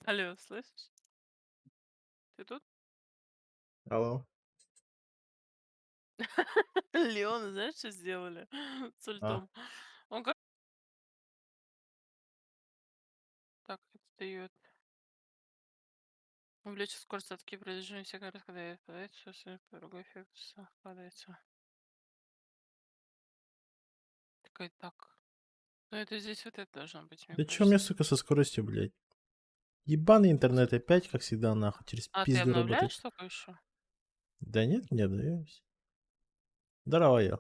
Алло, слышишь? Ты тут? Алло. Леон, знаешь, что сделали с А, ультом? Он как так это дает? Увеличить скорость атаки при движении всякий раз, когда я падает, что другой эффект складывается. Такой так. Ну это здесь вот это должно быть, мне да чё мне, кажется. сука, со скоростью, блядь? Ебаный интернет опять, как всегда, нахуй, через А ты пизду работает. обновляешь только еще? Да нет, не обновляюсь. Здорово, я.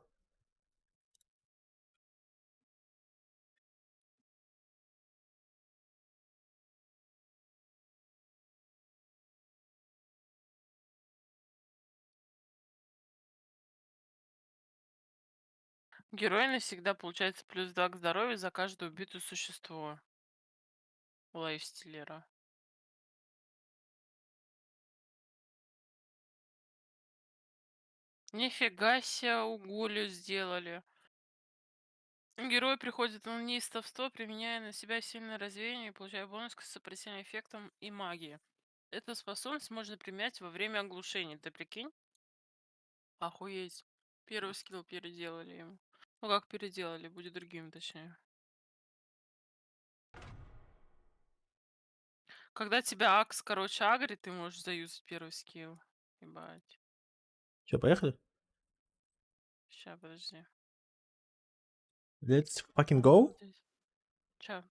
Герой навсегда получается +2 к здоровью за каждое убитое существо. Лайфстиллера. Нифига себе угулю сделали. Герой приходит в неистовство, применяя на себя сильное развеяние и получая бонус к сопротивлению эффектам и магии. Эту способность можно применять во время оглушения. Ты прикинь? Охуеть. Первый скилл переделали ему. Ну как переделали, будет другим точнее. Когда тебя Акс, короче, агрит, ты можешь заюзать первый скилл. Ебать. Чё, поехали? Ща, подожди. Let's fucking go? Здесь. Ча.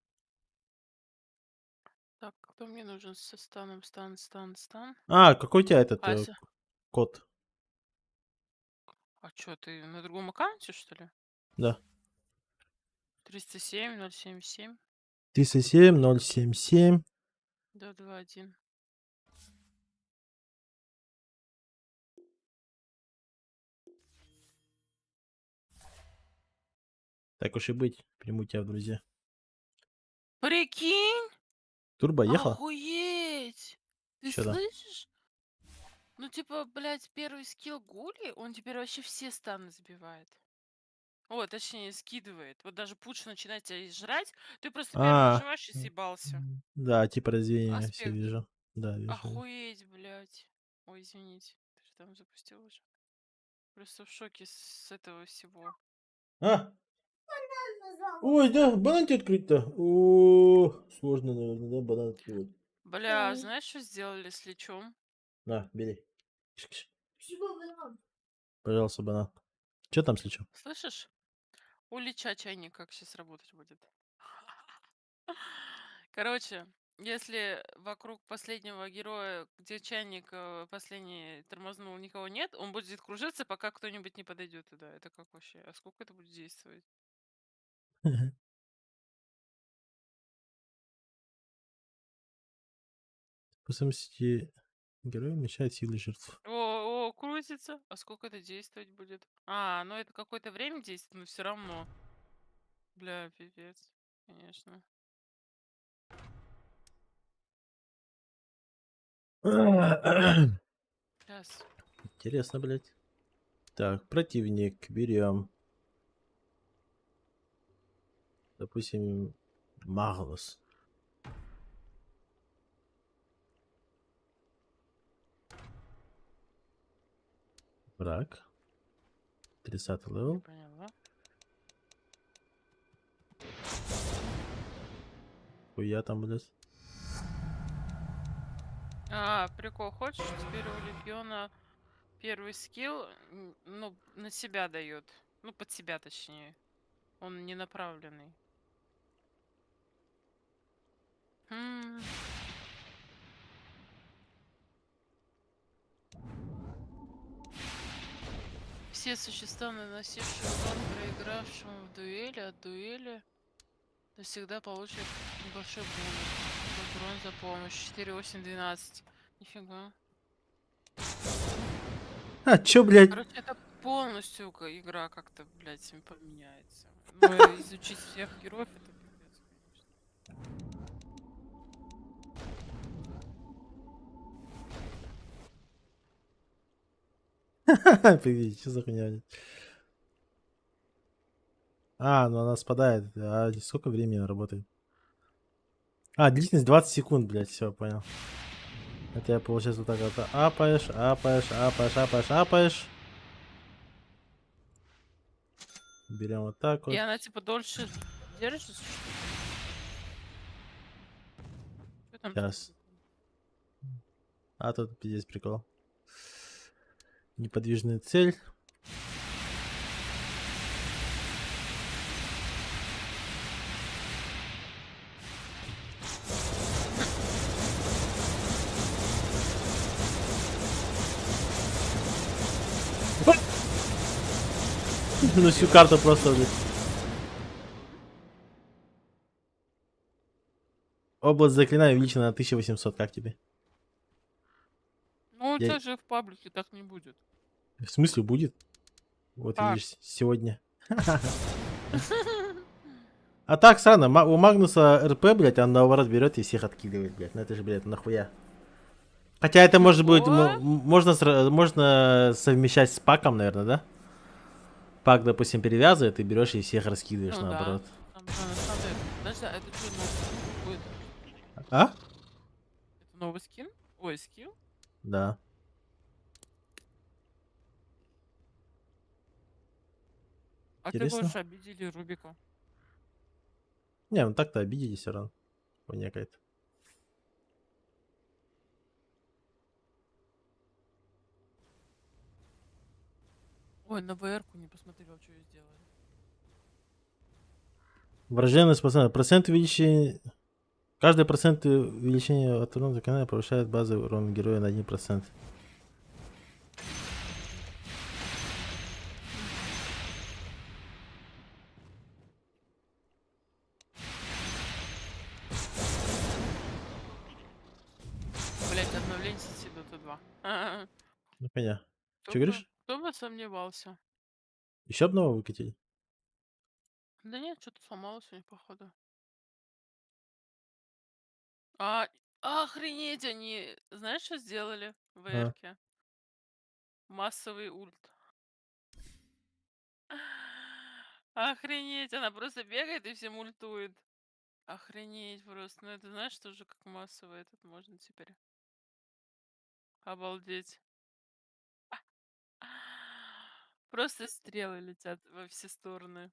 Так, кто мне нужен со станом? Стан. А, какой у тебя этот Ася. код? А чё, ты на другом аккаунте, что ли? Да. 307 077 307-077. 221. Так уж и быть, приму тебя в друзья. Прикинь? Турбо ехала? Охуеть! Ты Чё там? слышишь? Ну, типа, блядь, первый скилл Гули, он теперь вообще все станы сбивает. О, точнее, скидывает. Вот даже пуч начинает тебя жрать, ты просто первый А, нажимаешь и съебался. да, типа развеяния, все Аспект. вижу. Да, вижу. Охуеть, блядь. Ой, извините. Ты же там запустил уже. Просто в шоке с этого всего. А, ой, да, банан тебе открыть-то? О, сложно, наверное, да, банан открывать. Бля, знаешь, что сделали с Личом? На, бери. Кш-кш. Пожалуйста, банан. Чё там слечу? Слышишь? У Лича чайник как сейчас работать будет. Короче, если вокруг последнего героя, где чайник последний тормознул, никого нет, он будет кружиться, пока кто-нибудь не подойдет туда. Это как вообще? А сколько это будет действовать? Способности героя уменьшает силы жертв. О, крутится. А сколько это действовать будет? А, ну это какое-то время действует, но все равно. Бля, пипец. Конечно. Сейчас. Интересно, блядь. Так, противник берем. Допустим, Маглос. Враг. 30 Не левел. поняла. Хуя там, блядь. А, прикол, хочешь? Теперь у Легиона первый скилл, ну, на себя дает. Ну, под себя точнее. Он не направленный. М, Все существа, наносившие урон проигравшему в дуэли, от дуэли навсегда получат небольшой бонус. Урон за помощь. 4, 8, 12. Нифига. А, чё, блядь? Короче, это полностью игра как-то, блядь, поменяется. Но изучить всех героев это пипец, конечно. Погоди, что за хуйня, блядь? А, ну она спадает. А сколько времени она работает? А, длительность 20 секунд, блядь, все, понял. Это я, получается, вот так вот апаешь, апаешь, апаешь, апаешь, апаешь. Берем вот так И вот. она типа дольше держится, что ли? Что там за Сейчас. прикол? А тут здесь прикол. Неподвижная цель. Ну всю карту просто, блядь. Область заклинания увеличена на 1800, как тебе? Ну, у Я... тебя же в паблике так не будет. В смысле будет? Вот Как? видишь, сегодня. А так, странно, у Магнуса РП, блядь, он наоборот берет и всех откидывает, блядь. Ну это же, блядь, нахуя? Хотя это может быть, Чего? можно совмещать с паком, наверное, да? Пак, допустим, перевязывает, ты берешь и всех раскидываешь Ну да. наоборот. Там же на самом деле. Подожди, а это что, новый скин какой-то? А? Это новый скин? Ой, скилл? Да. А ты Интересно. говоришь, обидели Рубика. Не, ну так-то обидели все равно. Хуйня какая-то. Ой, на ВР-ку не посмотрел, что ее сделали. Врожденность пацана. Процент увеличения... Каждый процент увеличения от урона заклинания повышает базовый урон героя на 1%. Блять, обновление сети Dota 2. Ну понятно. Кто Че бы, говоришь? кто бы сомневался. Еще одного выкатили? Да нет, что-то сломалось у них, походу. А, охренеть, они, знаешь, что сделали в А, ВР-ке? Массовый ульт. Охренеть, она просто бегает и всем ультует. Охренеть просто. Ну это знаешь, тоже как массовый этот можно теперь. Обалдеть. Просто стрелы летят во все стороны.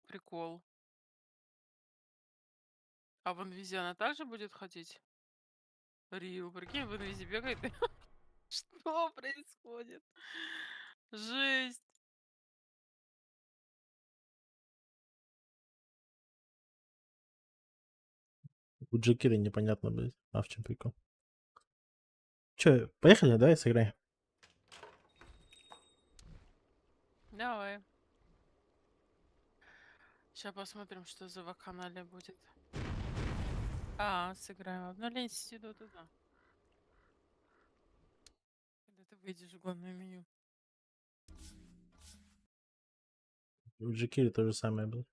Прикол. А в инвизе она также будет ходить? Рил, прикинь, в инвизе бегает. Что происходит? Жесть. у Джекира непонятно, блядь. А в чем прикол? Че, поехали, давай сыграем. Давай. Сейчас посмотрим, что за вакханалия будет. А, сыграем. Обновление сети Dota 2. Когда ты выйдешь в главное меню. У Джекира то же самое, блядь.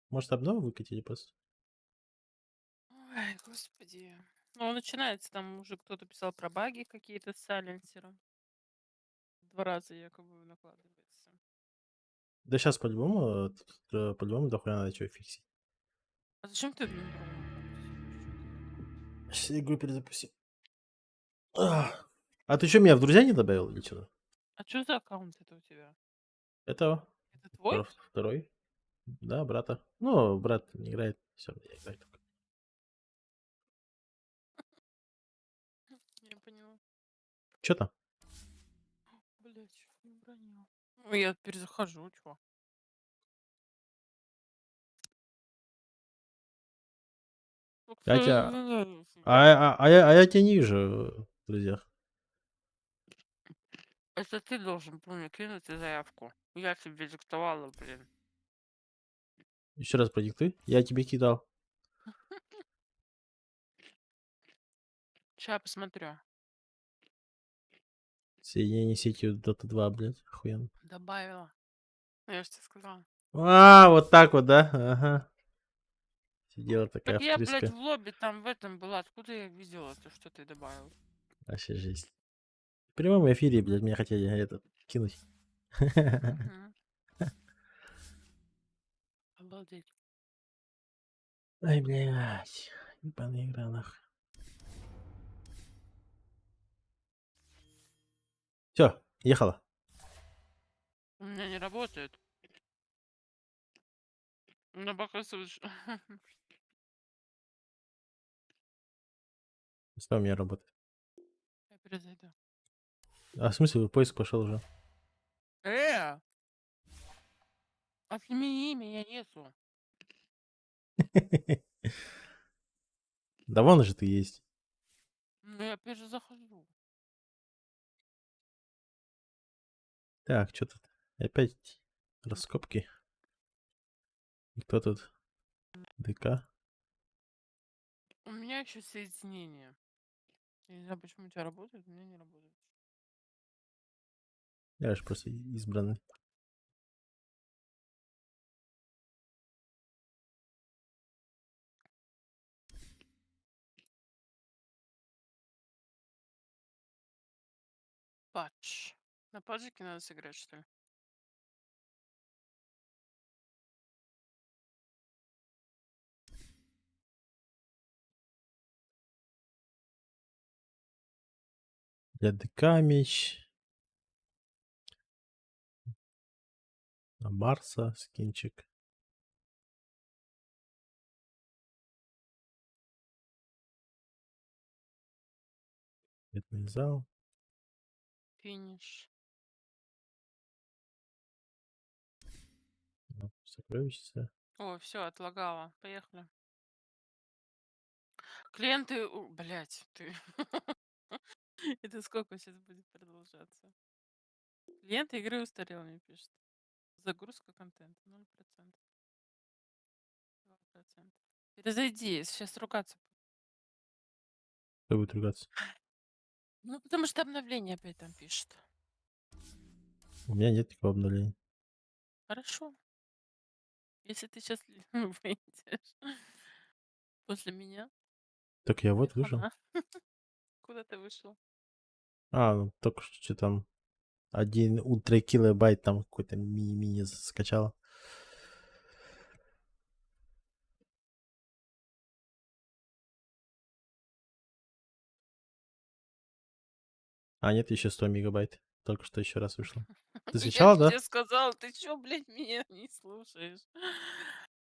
Может, обнову выкатили просто? Ой, господи. Ну, начинается, там уже кто-то писал про баги какие-то с сайленсером. 2 раза якобы накладывается. Да сейчас по-любому, по-любому дохуя надо что фиксить. А зачем ты в другом аккаунте сидишь? Что это за аккаунт? Сейчас игру перезапустим. А ты что, меня в друзья не добавил или что? А что за аккаунт это у тебя? Это Это твой? второй. Да, брата. Ну, брат не играет. Все, я играю только. Я поняла. Че там? Блять, чуть не бронил. Ну, я перезахожу, чё. Я тебя... А я тебя не вижу в друзьях. Это ты должен, помню, кинуть заявку. Я тебе диктовала, блин. Еще раз продиктуй. Я тебе кидал. Сейчас посмотрю. Соединение сетью Dota 2, блядь. Охуенно. Добавила. Ну, я же тебе сказала. А, вот так вот, да? Ага. Сидела такая Так я, блядь, втрыска. в лобби там в этом была. Откуда я видела то, что ты добавил? Вообще жесть. В прямом эфире, блядь, меня хотели этот кинуть. Угу. Обалдеть. Ай, блядь. Ебаная игра, нахуй. Все, ехала. У меня не работает. Но показывает, что... Что у меня работает? Я перезайду. А в смысле, поиск пошел уже? Отними имя, я нету. Да вон же ты есть. Ну, я опять же захожу. Так, что тут? Опять раскопки. И кто тут? ДК? У меня еще соединение. Я не знаю, почему у тебя работает, у меня не работает. Я же просто избранный. Патч. На паджике надо сыграть, что ли? Для ДК меч. На Марса скинчик. Бедный зал. Финиш. Сокровищница. О, все, отлагала. Поехали. Клиенты... Блять, ты... Это сколько сейчас будет продолжаться? Клиенты игры устарел, мне пишет. Загрузка контента 0%. 2%. Перезайди, сейчас ругаться. Кто будет ругаться? Ну, потому что обновление опять там пишет. У меня нет никакого обновления. Хорошо. Если ты сейчас выйдешь после меня, Так я тебе вот вышел. хана. Куда ты вышел? А, ну только что там 1 ультра килобайт там какой-то мини-мини скачала. А, нет, еще 100 мегабайт. Только что еще раз вышло. Ты Я скачала, же да? тебе сказал, ты чё, блядь, меня не слушаешь?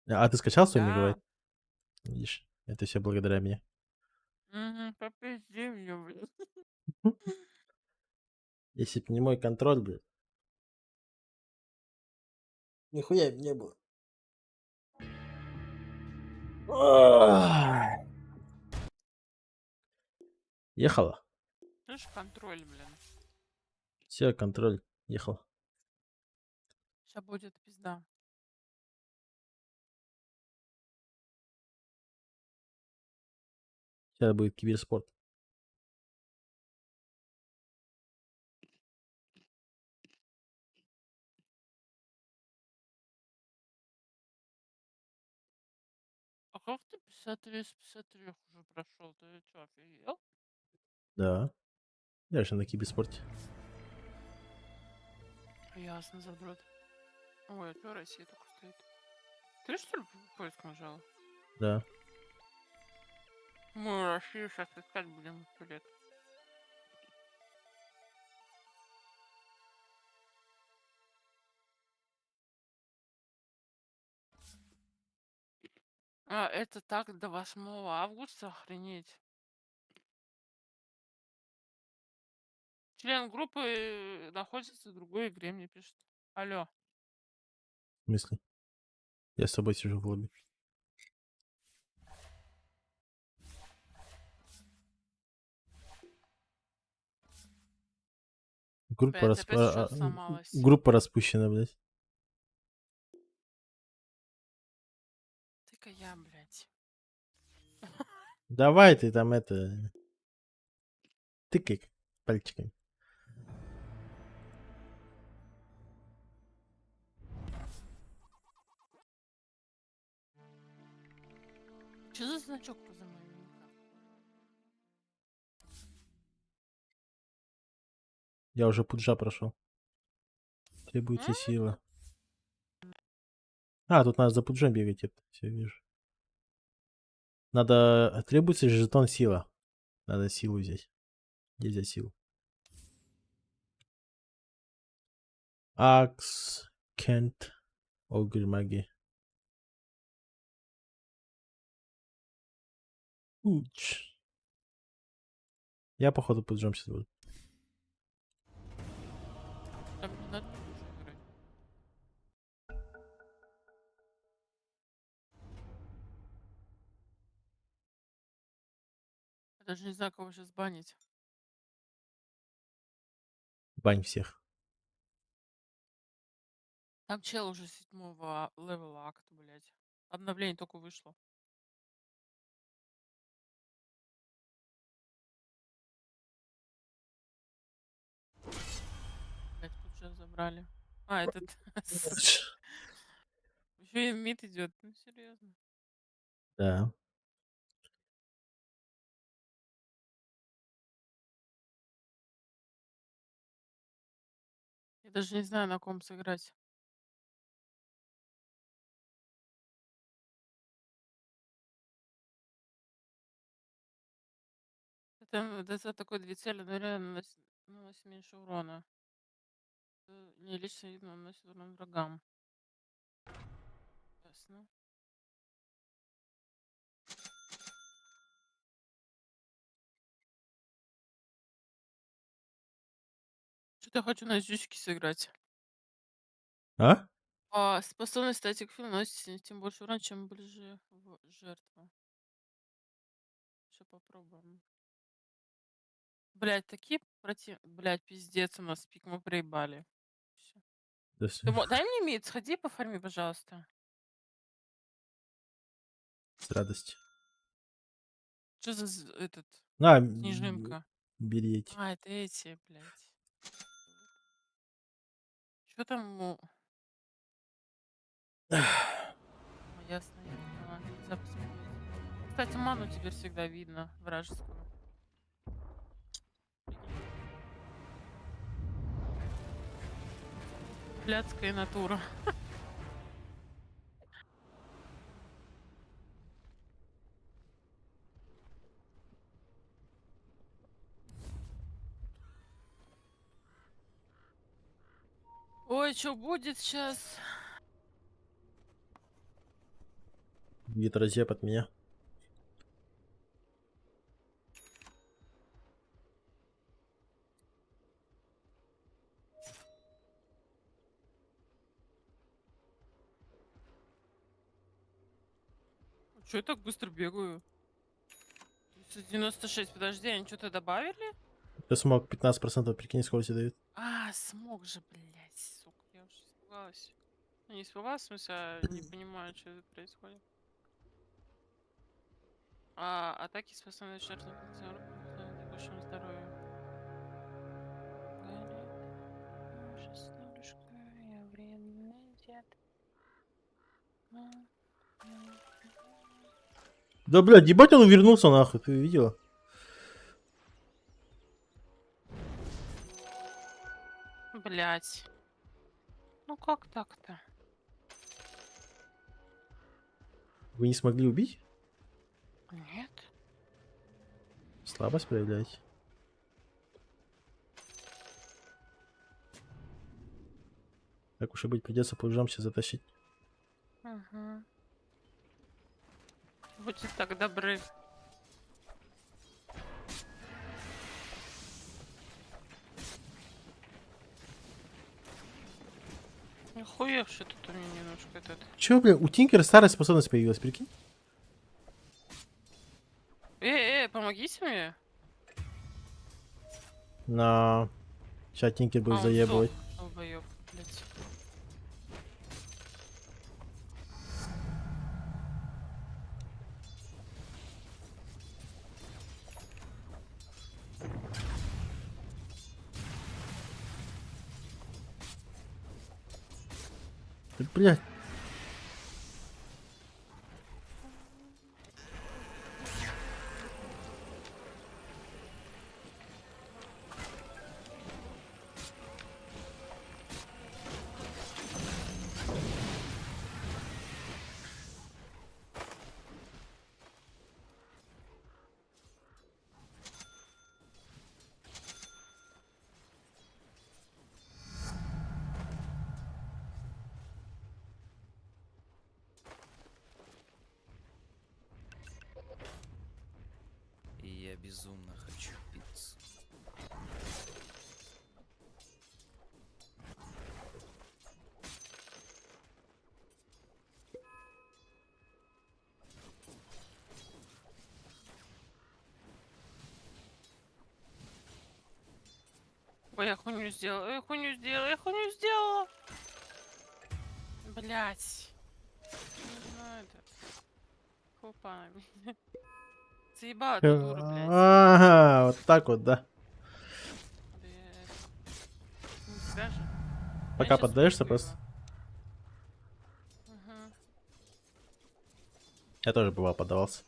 А ты скачал 100 Да. мегабайт? Видишь, это все благодаря мне. Угу, попизди меня, блядь. Если бы не мой контроль, блядь. Нихуя не было. Ах. Ехала. Слышь, контроль, блин. Все, контроль. Ехала. Сейчас будет пизда. Сейчас будет киберспорт. А как ты 53 с 53 уже прошел? Ты чё, офигел? Да. Я же на киберспорте. Ясно, задрот. Ой, а чё Россия только стоит? Ты что ли поиск нажала? Да. Мы Россию сейчас искать будем 100 лет. А, это так до 8 августа, охренеть. Член группы находится в другой игре, мне пишет. Алло. В смысле? Я с тобой сижу в лобби. Группа, Блять, опять что сломалось. группа распущена, блядь. Ты-ка я, блядь. Давай ты там это... Тыкай пальчиками. Что за значок поза моим ником? Я уже пуджа прошел. Требуется М? сила. А, тут надо за пуджем бегать, это все вижу. Надо... Требуется жетон сила. Надо силу взять. Где взять силу? Акс, Кент, Огр, магия. Уч. Я, походу, поджем сейчас буду. Там не надо уже играть. Я даже не знаю, кого сейчас банить. Бань всех. Там чел уже 7-го левела акт, блядь. Обновление только вышло. Блядь, тут же забрали. А, этот, сука. Еще и мид идет. Ну, серьезно. Да. Я даже не знаю, на ком сыграть. Это ДЦ такой 2 цели, но реально наносит меньше урона. Не лично видно, наносит урон врагам. Ясно. Что-то я хочу на зючке сыграть. А? Способность статик фил наносит тем больше урона, чем ближе в жертву. Сейчас попробуем. Блять, такие Блять, пиздец, у нас пик, мы проебали. Всё. Да всё. Дай мне мид, сходи пофарми, пожалуйста. С радостью. Что за этот На, снежинка? бери эти. А, это эти, блядь. Что там? Ясно, я поняла. Нельзя посмотреть. Кстати, ману теперь всегда видно, вражескую. Прикинь. Блядская натура. Ой, что будет сейчас? Будет разъеб от меня. Что я так быстро бегаю? 96, подожди, они что-то добавили? Ты смог 15%, прикинь, сколько тебе дают. Смог же, блядь, сука, я уже испугалась. Ну, не испугалась, в смысле, не понимаю, что тут происходит. Атаки способны жертвовать текущему здоровью. Я вредный дед. Да, блядь, ебать он увернулся нахуй, ты видела? Блять. Ну как так-то? Вы не смогли убить? Нет. Слабость проявляете. Так уж и быть, придется полжамся затащить. Угу. Будьте так добры. Охуевший тут у меня немножко этот. Чё, бля, у Тинкера старая способность появилась, прикинь? Помогите мне. На... Сейчас Тинкер будет Он заебывать. сдох, долбоёб, блядь. Да, блядь. безумно хочу пиццу. Ой, я хуйню сделала, я хуйню сделала, я хуйню сделала. Блять. Ну это. Хопа. Заебала эту дуру, блядь. Ага, вот так вот, да. Блядь. Не тебя же. Пока поддаешься просто. Угу. Я тоже бывал поддавался.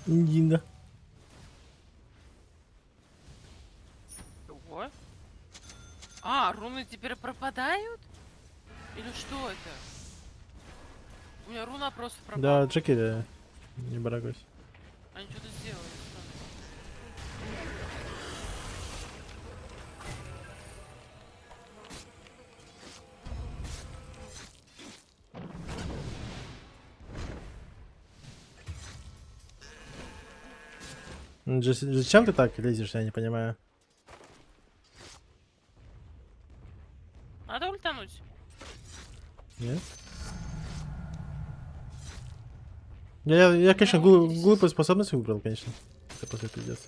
Индина. Чего? А, руны теперь пропадают? Или что это? У меня руна просто пропала. Да, Джеки, да. Не барагуйся. Они что-то сделали. Зачем ты так лезешь, я не понимаю. Надо ультануть. Нет? Я конечно, глупую способность выбрал, конечно. Это после пиздец.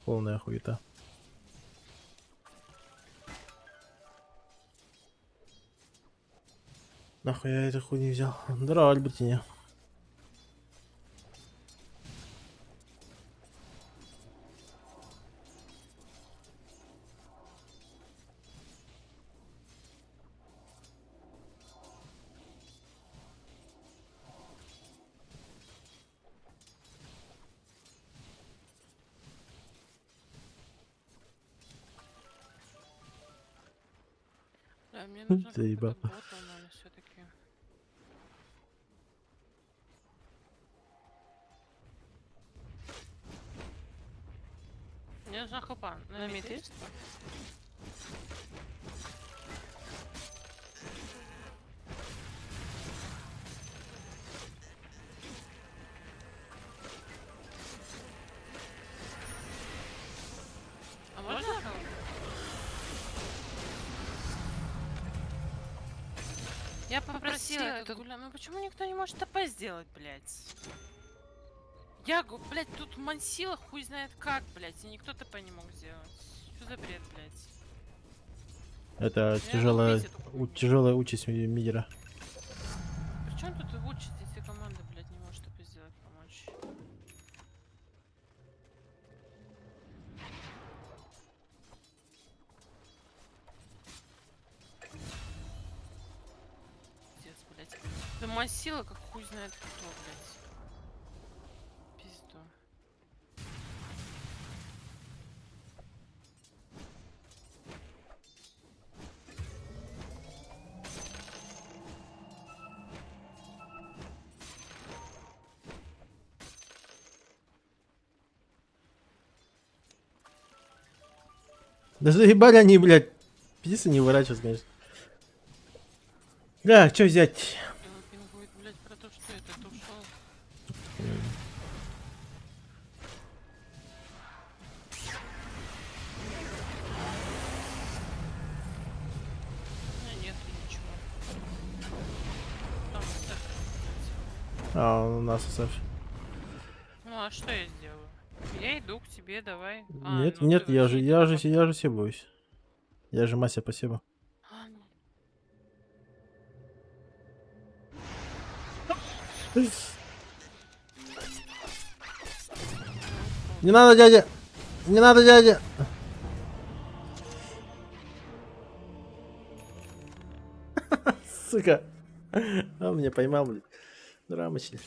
Полная хуета. Нахуй я эту хуйню взял? Здорово, Альбертине. Да, мне нужно Заебал. какой-то бот, наверное, все-таки. Мне нужна хопа. На мид есть? А можно хелп? Я попросила эту гуля. Ну почему никто не может ТП сделать, блядь? Я, блядь, тут мансила хуй знает как, блядь, и никто ТП не мог сделать. Что за бред, блядь? Это Мне надо убить эту хуйню. тяжелая участь мидера. Причем тут и учить, если команда, блядь, не может ТП сделать, помочь? Пиздец, блядь. Да мансила как хуй знает кто, блядь. Пизду. Да заебали они, блядь. Пиздец, не выворачиваются, конечно. Да, что взять? Пингует, блядь, про то, что этот ушел. У меня нет ничего. Там так, блядь. А, у нас СФ. Ну а что я сделаю? Я иду к тебе, давай. Нет, Ну нет, ты я вообще же туда себуюсь. Я же Мася спасибо. ну. Не надо, дядя! Не надо, дядя! Сука! А меня поймал, блядь. Рамочник.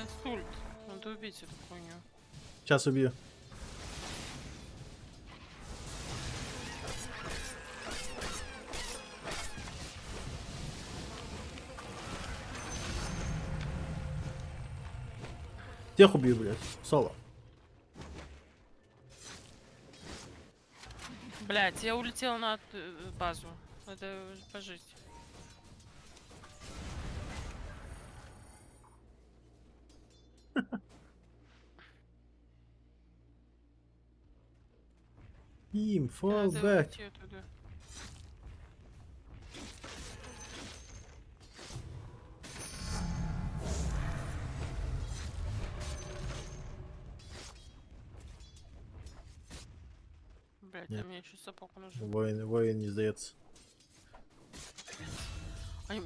Инсульт. Надо убить эту хуйню. Сейчас убью. Тех убью, блядь. Соло. Блять, я улетела на базу. Надо пожить. Им, fall Надо back. уйти оттуда. Блять, а Нет. мне еще сапог нужен. Воин не сдается. Они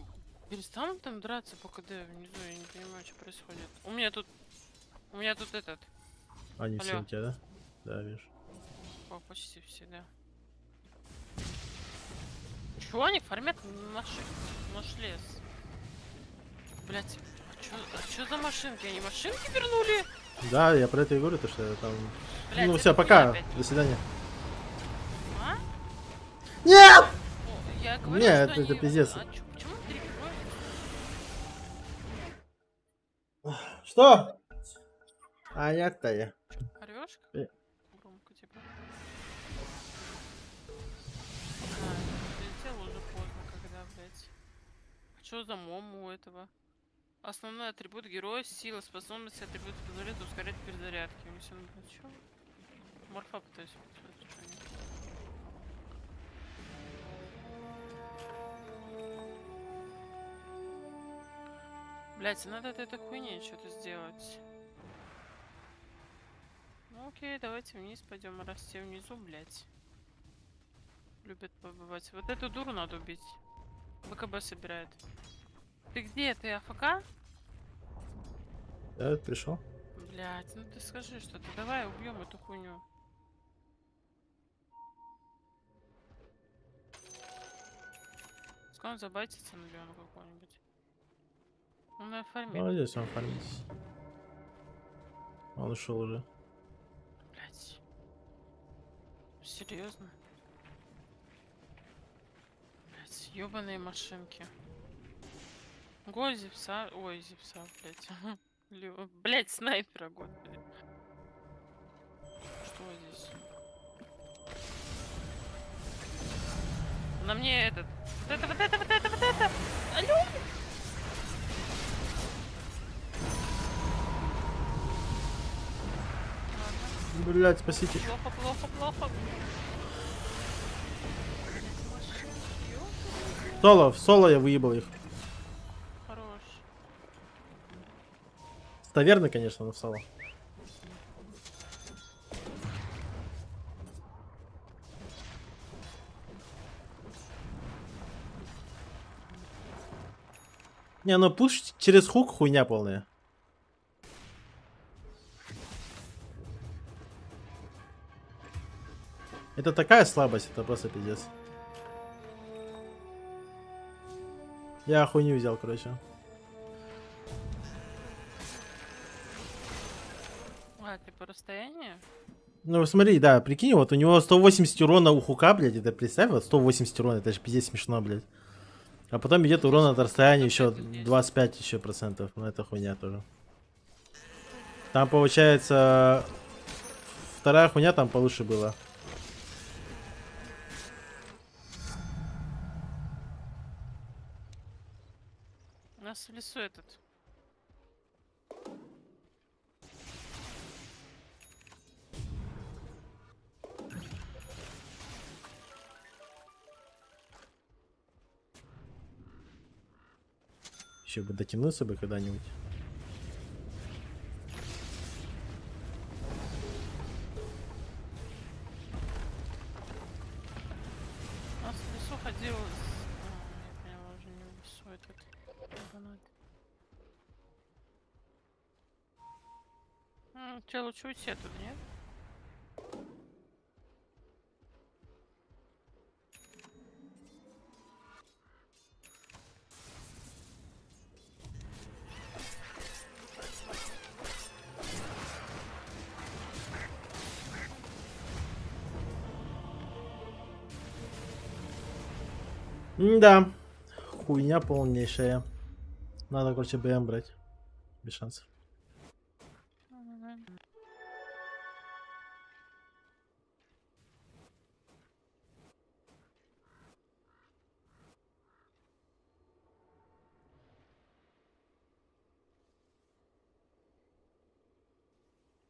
перестанут там драться по КД внизу, я не понимаю, что происходит. У меня тут этот. Они все Алло. у тебя, да? Да, вижу. О, почти все, да. Чего они фармят наш лес? Блять, а чё за машинки? Они машинки вернули? Да, я про это и говорю, то что там... Блядь, ну это все, хуйня пока. опять. До свидания. А? Нет! О, я говорю, Нет, что это они... пиздец. Почему перекрывают? Что? Понятно я. Орёшь? Э. Громко, типа. А, прилетел уже поздно, когда, блядь. А чё за мом у этого? Основной атрибут героя — сила, способность, атрибут позволяет ускорять перезарядки. Унесён, чё? Морфа пытаюсь подсмотреть, что они. Блять, надо от этой хуйни что-то сделать. Ну окей, давайте вниз пойдем, раз все внизу, блять. Любят побывать. Вот эту дуру надо убить. ВКБ собирает. Ты где? Ты АФК? Да, пришел. Блять, ну ты скажи что-то. Давай убьем эту хуйню. Пускай он забайтится на Леона какой-нибудь. Он на фарме. Молодец, он фармится. Он ушел уже. Блять. Серьезно? Блять, ёбаные машинки. Го зипса. Ой, зипса, блять. Блять, снайпера, господи. Что здесь? На мне этот. Вот это. Алло! Ладно. Блять, спасите. Плохо. Соло, в соло я выебал их. Хорош. С таверны, конечно, но в соло. Не, ну пуш через хук хуйня полная. Это такая слабость, это просто пиздец. Я хуйню взял, короче. А, ты по расстоянию? Ну смотри, да, прикинь, вот у него 180 урона у хука, блядь, это представь, вот 180 урона, это же пиздец смешно, блядь. А потом идет урон от расстояния еще 25 еще процентов, ну это хуйня тоже. Там получается вторая хуйня там получше была. У нас в лесу этот. Еще бы дотянуться бы когда-нибудь. У нас в лесу ходил. Я поняла, уже не в лесу этот. Ебанат. Тебе лучше уйти оттуда, нет? Да, хуйня полнейшая. Надо, короче, БМ брать. Без шансов. Мгм.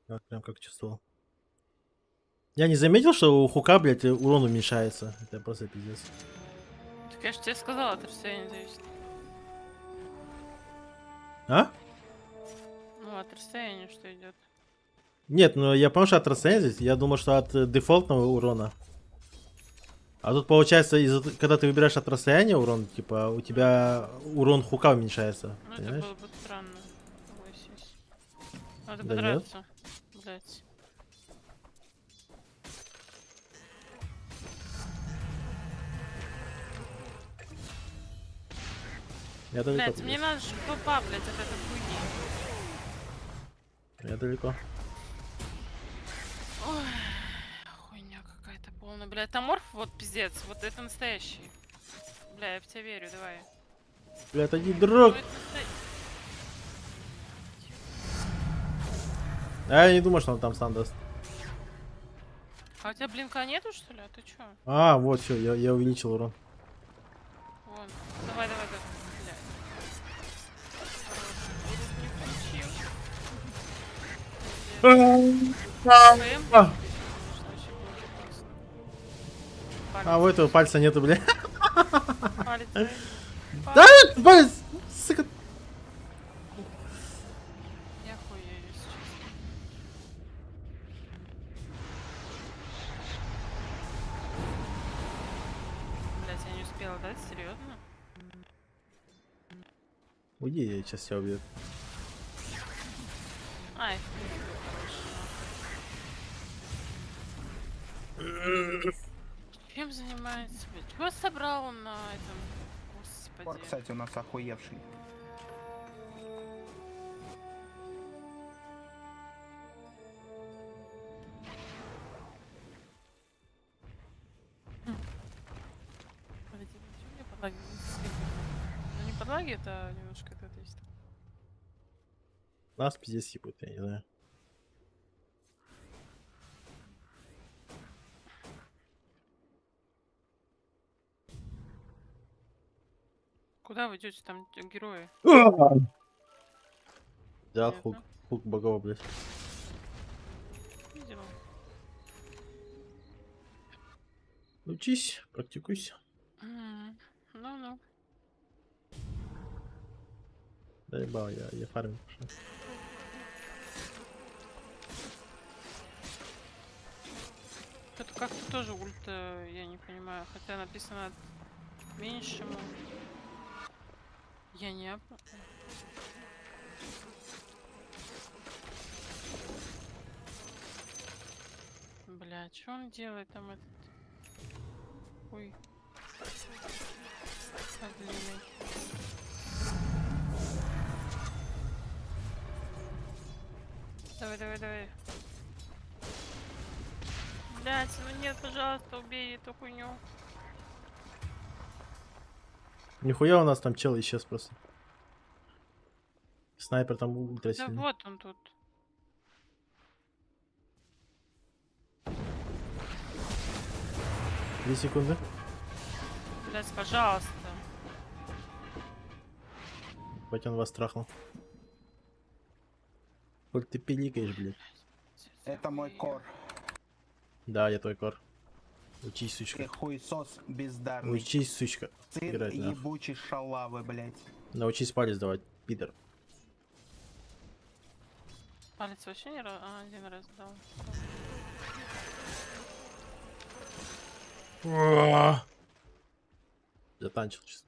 Вот прям как чувствовал. Я не заметил, что у хука, блядь, урон уменьшается. Это просто пиздец. Так я же тебе сказала, от расстояния зависит. А? Ну, от расстояния что идет. Нет, ну я понял, что от расстояния здесь. Я думал, что от дефолтного урона. А тут получается, когда ты выбираешь от расстояния урон, типа, у тебя урон хука уменьшается. Ну, это Понимаешь? было бы странно. Согласись. Надо Да нет. подраться. Блять. Я далеко. Блять, мне надо же попа, блять, от этой хуйни. Я далеко. Ой, хуйня какая-то полная. Блядь, там морф, вот пиздец, вот это настоящий. Бля, я в тебя верю, давай. Бля, это не Ну, друг. это настоящий. А я не думаю, что он там стан даст. А у тебя блинка нету, что ли? А ты чё? А, вот все, я увеличил урон. Вон. Давай, давай, давай. Блядь. Хороший. Урод не включил. ПМ? А, Конечно, вообще было прекрасно. а у этого пальца нету, бля. Палец, давай. Да, Палец. палец! Сука. Я хуею, если честно. Блять, я не успела дать, серьезно? Уйди, сейчас тебя убьет. Ай, хороший. Чем занимается, блядь? Чего собрал он на этом? Кор, Господи. кстати, у нас охуевший. Подожди, почему мне подлаги не засветили? Ну не подлаги, это немножко это есть. Нас пиздец ебут, я не знаю. Куда вы идете там герои? Взял Понятно. хук богов, блядь. Видела. Учись, практикуйся. Ну-ну. Да ебал, я фармил. Пошел. Это как-то тоже ульта, я не понимаю. Хотя написано меньшему. Я не Бля, что он делает там этот? Ой. Длинный. Давай, давай, давай. Блять, ну нет, пожалуйста, убей эту хуйню. Нихуя у нас там чел исчез просто. Снайпер там ультра Да сильный. вот он тут. 2 секунды. Блять, пожалуйста. Хоть он вас трахнул. Хоть ты пиликаешь, блядь. Это мой кор. Да, я твой кор. Учись, Ты сучка. хуесос бездарный. Учись, сучка. Сын Играть, нахуй. ебучий шалавы, блять. Научись палец давать, пидор. Палец вообще не раз... один раз дал. Затанчил чисто.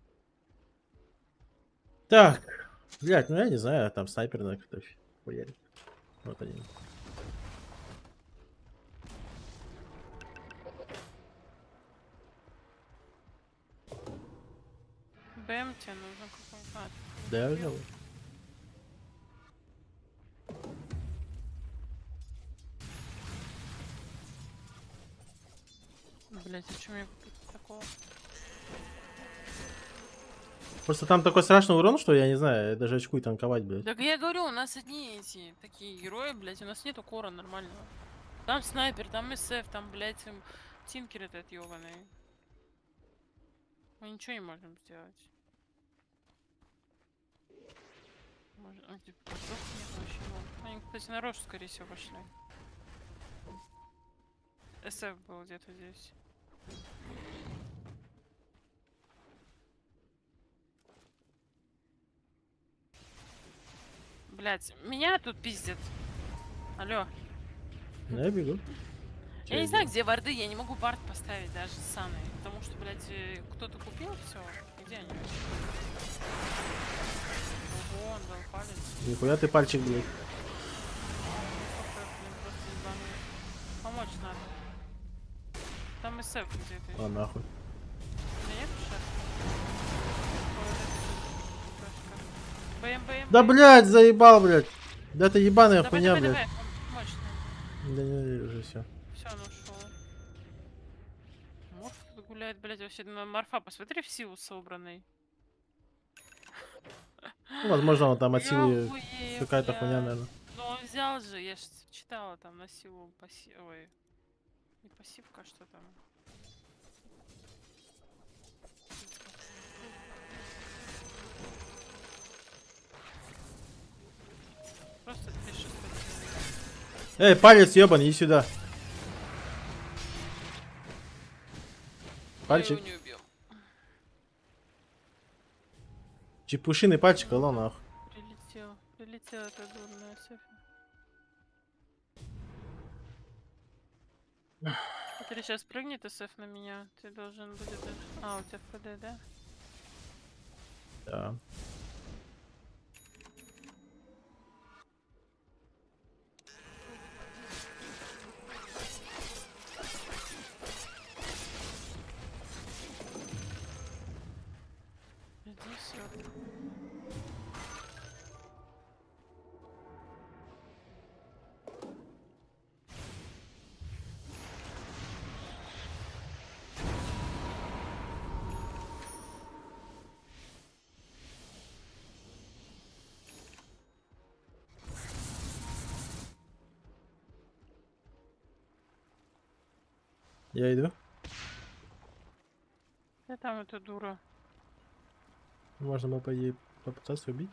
Так. Блять, ну я не знаю, там снайпер на кто хуярит. Вот один. БМ тебе нужен какой-то. Да, я взял. Блять, а что мне купить такого? Просто там такой страшный урон, что я не знаю, я даже очкую танковать, блядь. Так я говорю, у нас одни эти такие герои, блядь, у нас нету кора нормального. Там снайпер, там СФ, там, блядь, тинкер этот ёбаный. Мы ничего не можем сделать. Типа, нет вообще, ну. Они, кстати, на рожь, скорее всего, пошли. СФ был где-то здесь. Блять, меня тут пиздят. Алло. Я бегу. Чё Я не я знаю, делаю? где варды, я не могу вард поставить даже с Саной. Потому что, блядь, кто-то купил все. Где они? Ого, он дал палец. Нихуя ты пальчик, блядь. Какой, блин, просто ебаный. Помочь надо. Там СФ где-то. А нахуй. У меня нет шарфа? БМ. Да, блядь, заебал, блядь. Да это ебаная Давай, хуйня, давай, блядь. давай. Помочь надо. Да не, уже все. Все, он ушел. Морф тут гуляет, блядь, вообще на Марфа. Посмотри в силу собранный. Ну, возможно, он там от Я силы охуею, какая-то хуйня, блядь. наверное. Ну он взял же, я ж читала там на силу пассив... Ой, не пассивка, а что там? Просто 3600. Эй, палец ебаный, иди сюда. Я Пальчик. его не убил. Чепушиный пальчик, алло, нахуй. Прилетел эта дурная Софи. Смотри, сейчас прыгнет СФ на меня. Ты должен будет... А, у тебя ФД, да? Да. Иди сюда. Я иду. Да там эта дура. Можно было, по идее, попытаться убить.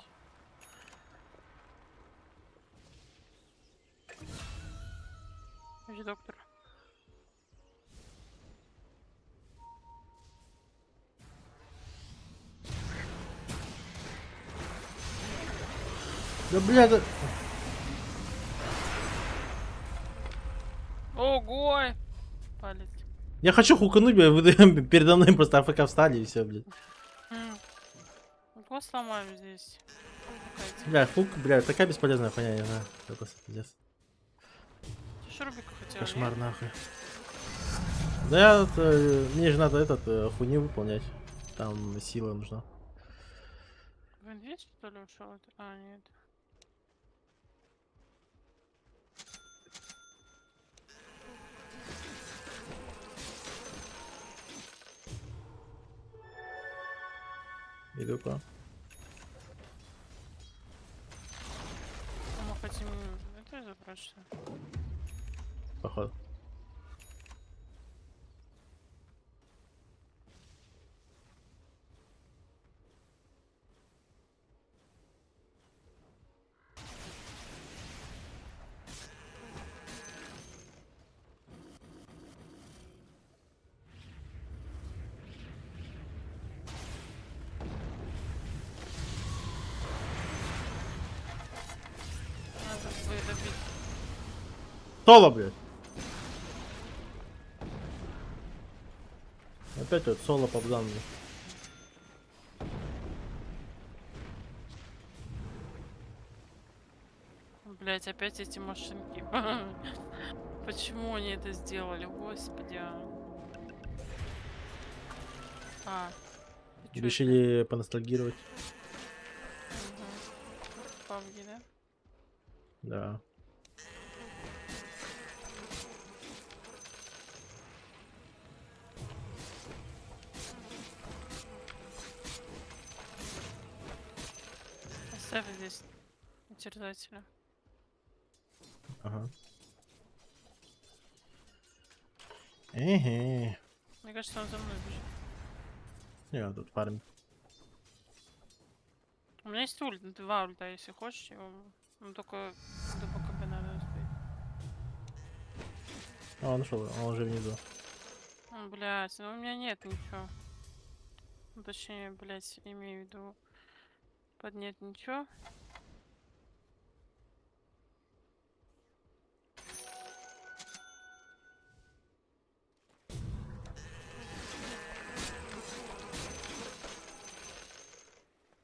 Иди, доктор. Да, блядь, да... Ого! Палец. Я хочу хукануть, блядь, вы передо мной просто АФК встали и все, блядь. Его сломаем здесь. Пукайте. Бля, хук, бля, такая бесполезная хуйня, не знаю. Это просто пиздец. Ты ж Рубика хотел, Кошмар, нет? нахуй. Да, мне же надо этот хуйню выполнять. Там сила нужна. В инвиз, что ли, ушел? А, нет. Иду-ка. А мы хотим это забрать, что ли? Походу. Надо бы добить. Соло, блядь. Опять вот соло побзан. Блять, опять эти машинки. Почему они это сделали? Господи. А. Ты чё это? Решили поностальгировать. Пабги, да? Да. Ставь здесь терзателя. Ага. Эге. Мне кажется, он за мной бежит. Не, он тут фармит. У меня есть ульт, 2 ульта, если хочешь его. Ну только до БКБ надо успеть. А, он ушел, он уже внизу. Ну, блядь, ну у меня нет ничего. Ну, точнее, блядь, имею в виду поднять ничего.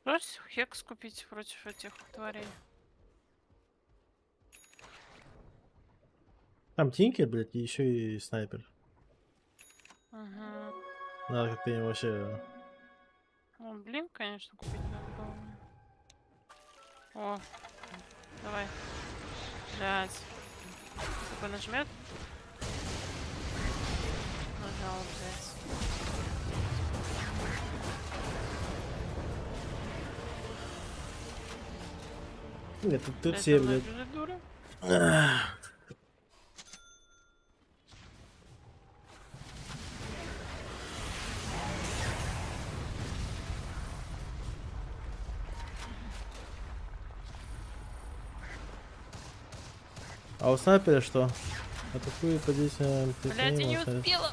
Брось хекс купить против этих тварей. Там тинкер, блядь, и еще и снайпер. Угу. Надо как-то им вообще... Ну, блин, конечно, купить надо было. О, давай. Блядь. Такой нажмет. Нажал, блядь. Нет, тут Блядь, все, за мной блядь. бежит дура. А у снайпера что? Атакует по действиям... Блядь, я не успела.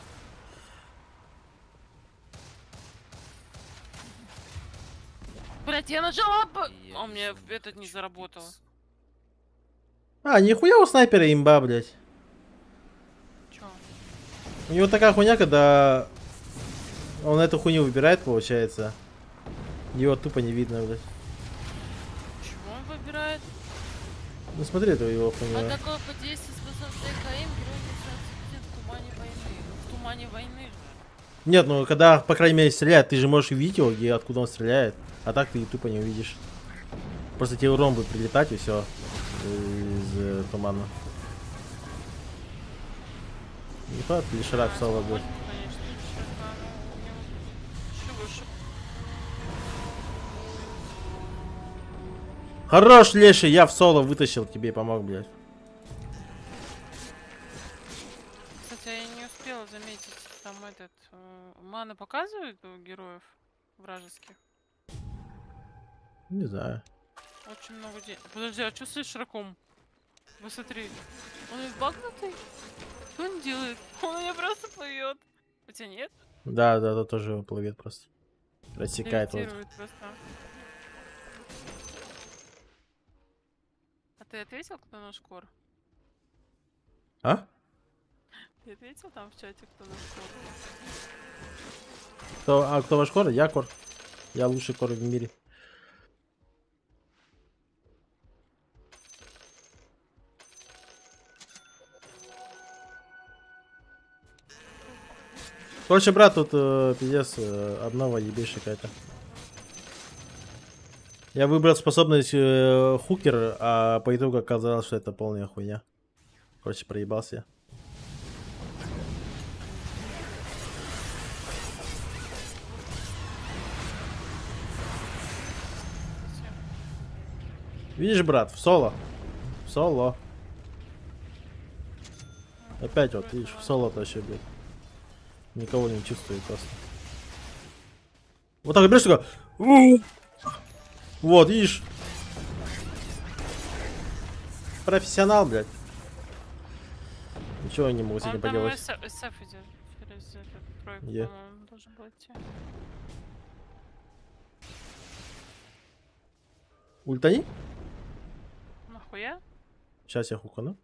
Блядь, я нажала... А у меня этот не заработало. А, нихуя у снайпера имба, блядь. Чё? У него такая хуйня, когда он эту хуйню выбирает, получается. Его тупо не видно, блядь. Чего он выбирает? Ну смотри эту его хуйню. А такое по действию способности КМ герой начинается в тумане войны. В тумане войны же. Нет, ну когда, по крайней мере, стреляет, ты же можешь увидеть его, где, откуда он стреляет. А так ты и тупо не увидишь. Просто тебе урон будет прилетать и все из тумана. Не хватит ли шрак в соло будет? Конечно, черта, но у него еще выше. Хорош, леший, я в соло вытащил, тебе и помог, блядь. Кстати, я не успела заметить, там этот... маны показывают у героев вражеских? Не знаю. Очень много денег. Подожди, а что с Шраком? Посмотри. Он ведь багнутый? Что он делает? Он меня просто плывет. У тебя нет? Да, да, да, тоже плывет просто. Рассекает вот. Левитирует просто. А ты ответил, кто наш кор? А? Ты ответил там в чате, кто наш кор? Кто ваш кор? Я кор. Я лучший кор в мире. Короче, брат, тут пиздец, обнова ебейшая какая-то. Я выбрал способность хукер, а по итогу оказалось, что это полная хуйня. Короче, проебался я. Видишь, брат, в соло. В соло. Опять вот, видишь, в соло вообще, блядь. Никого не чувствует просто. Вот так берешь, такой. Вот, видишь. Профессионал, блядь. Ничего я не могу с этим Он там поделать. СФ идет через этот тройку, Где? по-моему, должен был идти. Ультани? Нахуя? Сейчас я хукану.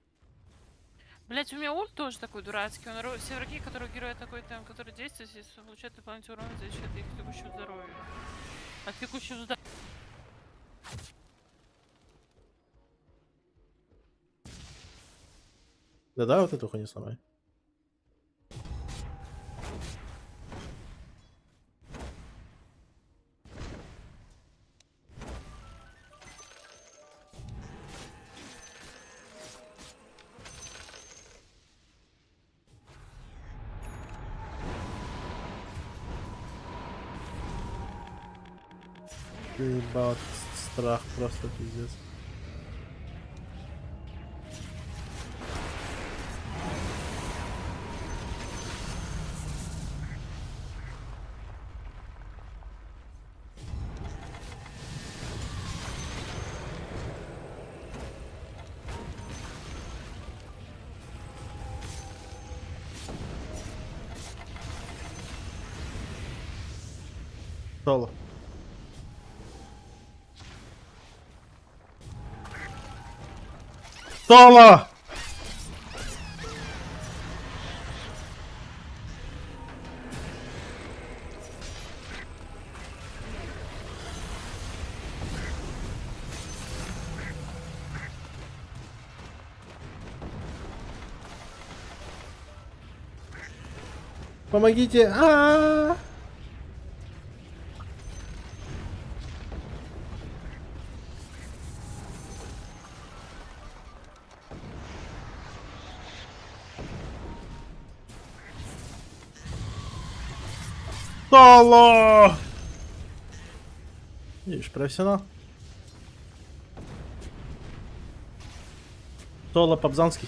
Блять, у меня ульт тоже такой дурацкий. Все враги, которые герои такой там, который действует, если получают дополнительный урон за счет их текущего здоровья. От текущего здоровья. Да-да, вот эту хуйню сломай. Ты ебал Трах просто пиздец. Соло. Соло! Помогите! А-а-а! Соло! Видишь, профессионал. Соло Побзанский.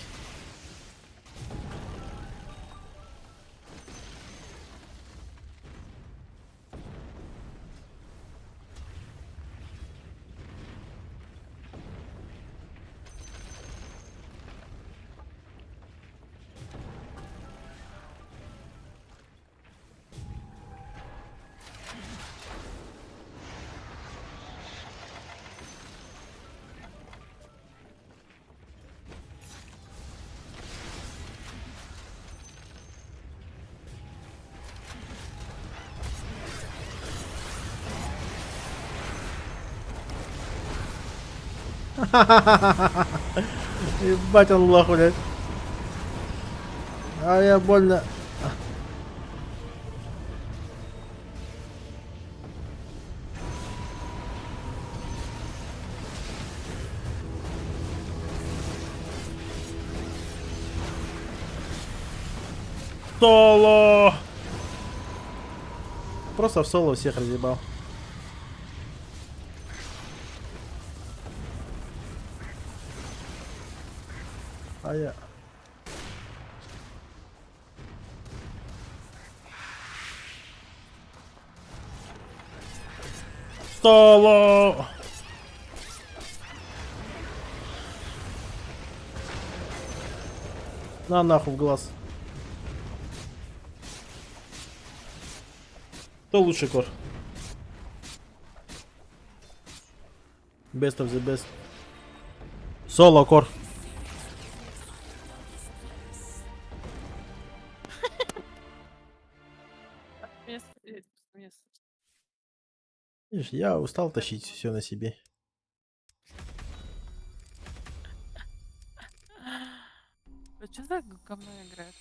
Ебать он лох, блядь. А я больно. Соло! Просто в соло всех разъебал. А я... Соло! На нахуй в глаз. Кто лучший кор? Best of the best. Соло кор. Место. Видишь, я устал тащить все на себе. А что за говно играет?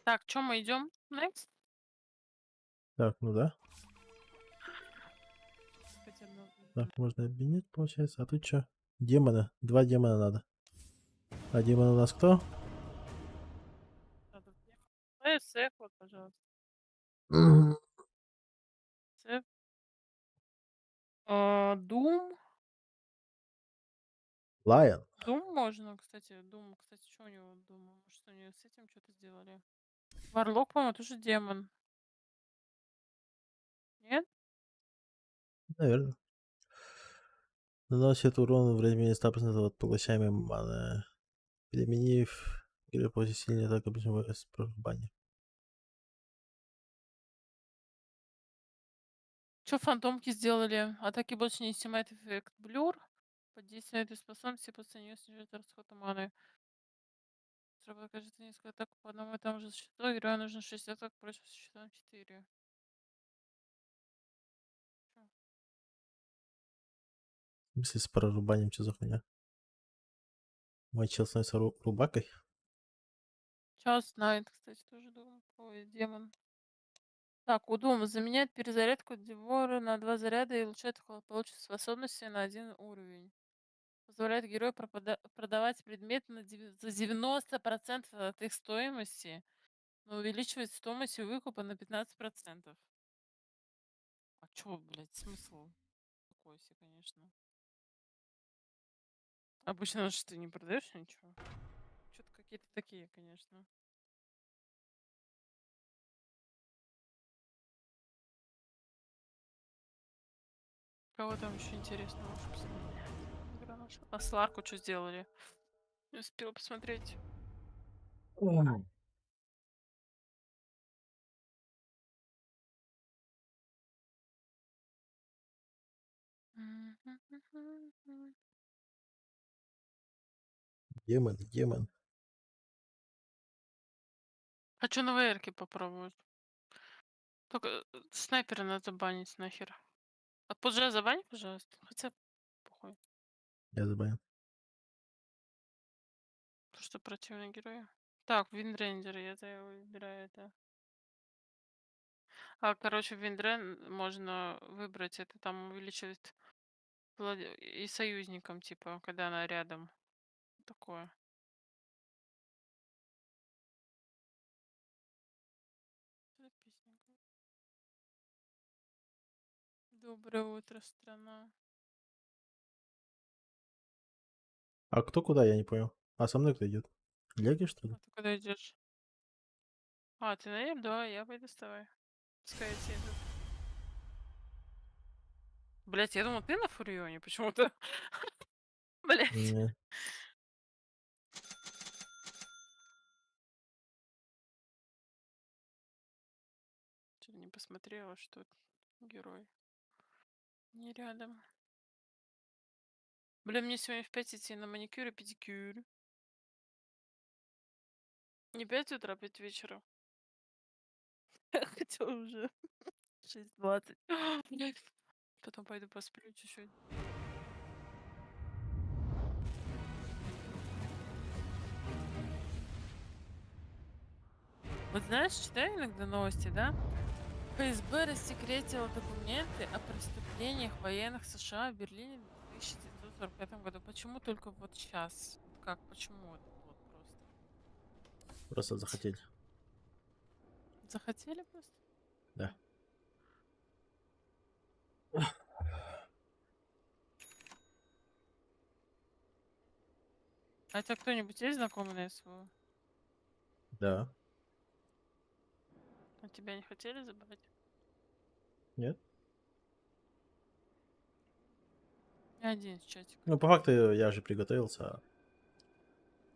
Так, что мы идем? Next? Так, ну да. Хотя бы, Так, можно обменять, получается. А тут что? Демона. 2 демона надо. А демон у нас кто? надо мне. Сэф, вот, пожалуйста. Сэф. Дум. Лайон. Дум можно, кстати. Дум, кстати, что у него Дума? Может, они с этим что-то сделали? Варлок, по-моему, тоже демон. Нет? Наверное. Наносит урон времени 100% от поглощаемой маны. Переменив или после сильной атаки обычного в бане. Что фантомки сделали? Атаки больше не снимает эффект блюр. Под действием этой способности после нее снижает расход маны. Сработает кажется несколько атак по одному и тому же существу. Герою нужно 6 атак против существа 4. В смысле с прорубанием, что за хуйня? Мой чел становится рубакой? Час знает, кстати, тоже думаю. Ой, демон. Так, у дома заменяет перезарядку Девора на 2 заряда и улучшает полученные способности на 1 уровень. Позволяет герою продавать предметы за 90% от их стоимости, но увеличивает стоимость выкупа на 15%. А чё, блядь, смысл? Такой себе, конечно. Обычно же ты не продаешь ничего. Что-то какие-то такие, конечно. Кого там еще интересно? Можешь посмотреть? Игра наша. А Сларку что сделали? Не успела посмотреть. Демон, демон. Хочу на VR попробовать. Только снайпера надо банить нахер. А позже забань, пожалуйста. Хотя похуй. Я забанил. Потому что противный герой. Так, Виндрендер, я-то его выбираю это. Короче, Виндрен можно выбрать. Это там увеличивает и союзникам, типа, когда она рядом. Такое. Записненько. Доброе утро, страна. А кто куда, я не понял. А со мной кто идет? Леги, что ли? А ты куда идешь? Ты наверх? Да, я пойду с тобой. Пускай я тебе иду. Блять, я думал, ты на Фурионе почему-то. Блять. Не. Что-то не посмотрела, что это герой. Не рядом. Бля, мне сегодня в 5 идти на маникюр и педикюр. Не 5 утра, а 5 вечера. Хотя уже 6:20. Блядь. Потом пойду посплю чуть-чуть. Вот знаешь, читаю иногда новости, да? ФСБ рассекретило документы о преступлениях военных США в Берлине в 1945 году. Почему только вот сейчас? Как? Почему вот просто? Просто захотели. Захотели просто? Да. А у тебя кто-нибудь есть знакомый на СВО? Да. А тебя не хотели забрать? Нет? Один с чатика. Ну, по факту, я уже приготовился.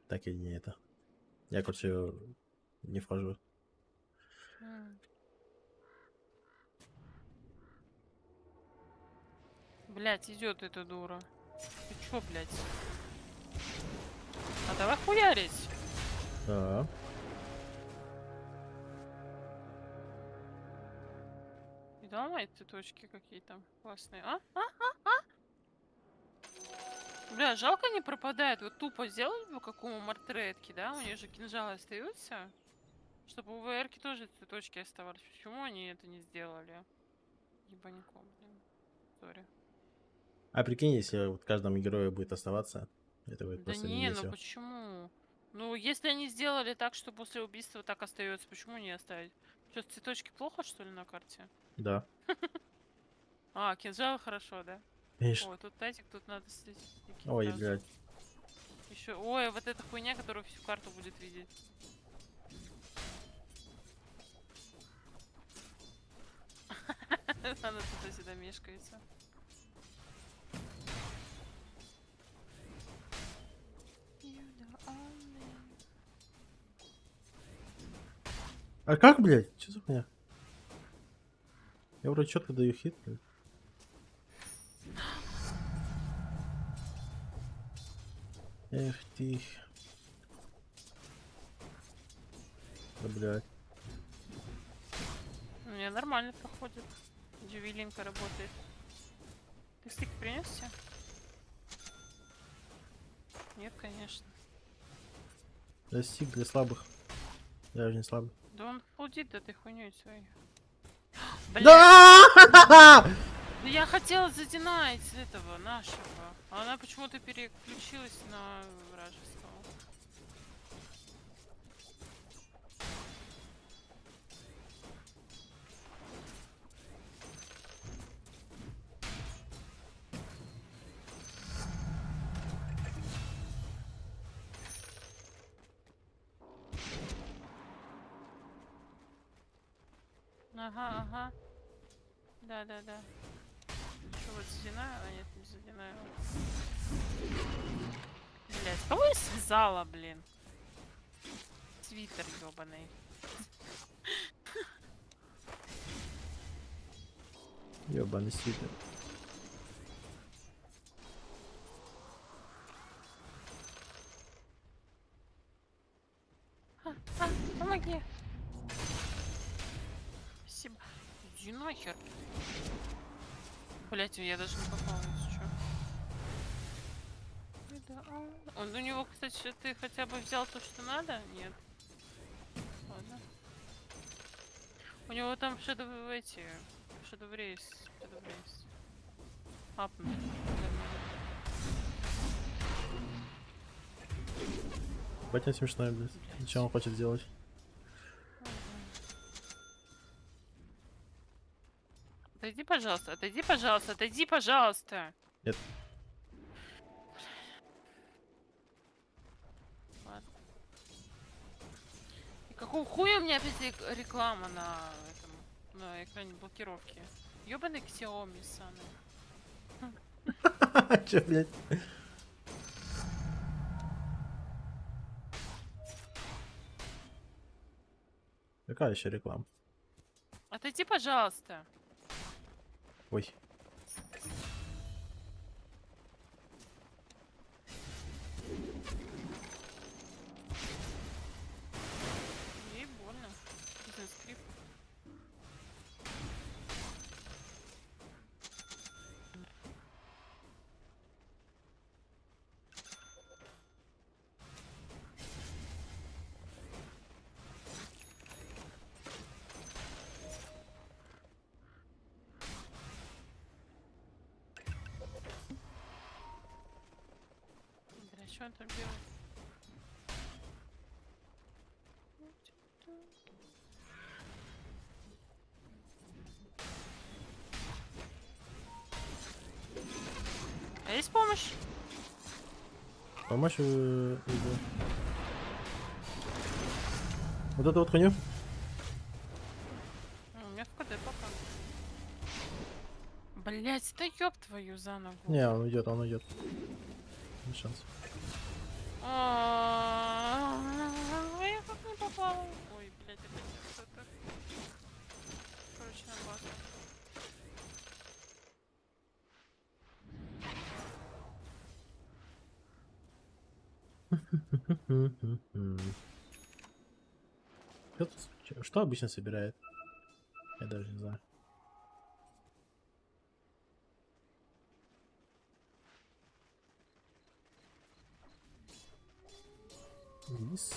Так и не это. Я, короче, не вхожу. Блять, идет эта дура. Ты чё, блять? Давай хуярить. Да. Видала мои цветочки какие там классные, а? Бля, жалко не пропадает. Вот тупо сделать бы как у Мартретки, да? У нее же кинжалы остаются. Чтобы у ВРки тоже цветочки оставались. Почему они это не сделали? Ебанько, блин. Сори. А прикинь, если вот каждому герою будет оставаться, это будет Да просто не, ну невесело. почему? Ну, если они сделали так, что после убийства так остается, почему не оставить? Что, цветочки плохо, что ли, на карте? Да. Кинжал хорошо, да? Конечно. Ой, тут тазик, тут надо слить Ой, сразу. блядь. Еще, ой, вот эта хуйня, которая всю карту будет видеть. Она туда-сюда мешкается. А как, блядь? Что за хуйня? Я вроде четко даю хит, блядь. Эх ты. Да, блядь. У меня нормально проходит. Джувелинка работает. Ты стик принес себе? Нет, конечно. Достиг для слабых. Я уже не слабый. Да он фулдит этой хуйней своей. Блядь, Да! да я хотела задинать этого нашего. А она почему-то переключилась на вражеского. Ага, ага. Да. Что, вот задинаю? А нет, не задинаю. Блять, кого я связала, блин? Свитер ёбаный. Ёбаный свитер. Помоги. Спасибо. Иди нахер. Блять, я даже не попала, если чё. Он у него, кстати, ты хотя бы взял то, что надо? Нет. Ладно. У него там шедов эти. Шедоврейс. Апнут. Батя смешной, блядь. Зачем он хочет сделать? Отойди, пожалуйста, отойди, пожалуйста. Нет. Ладно. И какого хуя у меня опять реклама на этом, на экране блокировки? Ёбаный Xiaomi саны. Че, блядь? Какая еще реклама? Отойди, пожалуйста. Ой. Ей больно. Скрип. Бля, что он там делает? А есть помощь? Помочь вот эту вот хуйню? У меня в КД пока. Блять, да ёб твою за ногу. Не, он уйдет, он уйдет. Не шанс. Я как не попала. Ой, блядь, опять что-то. Короче, на базу. Что обычно собирает? Я даже не знаю. Вниз.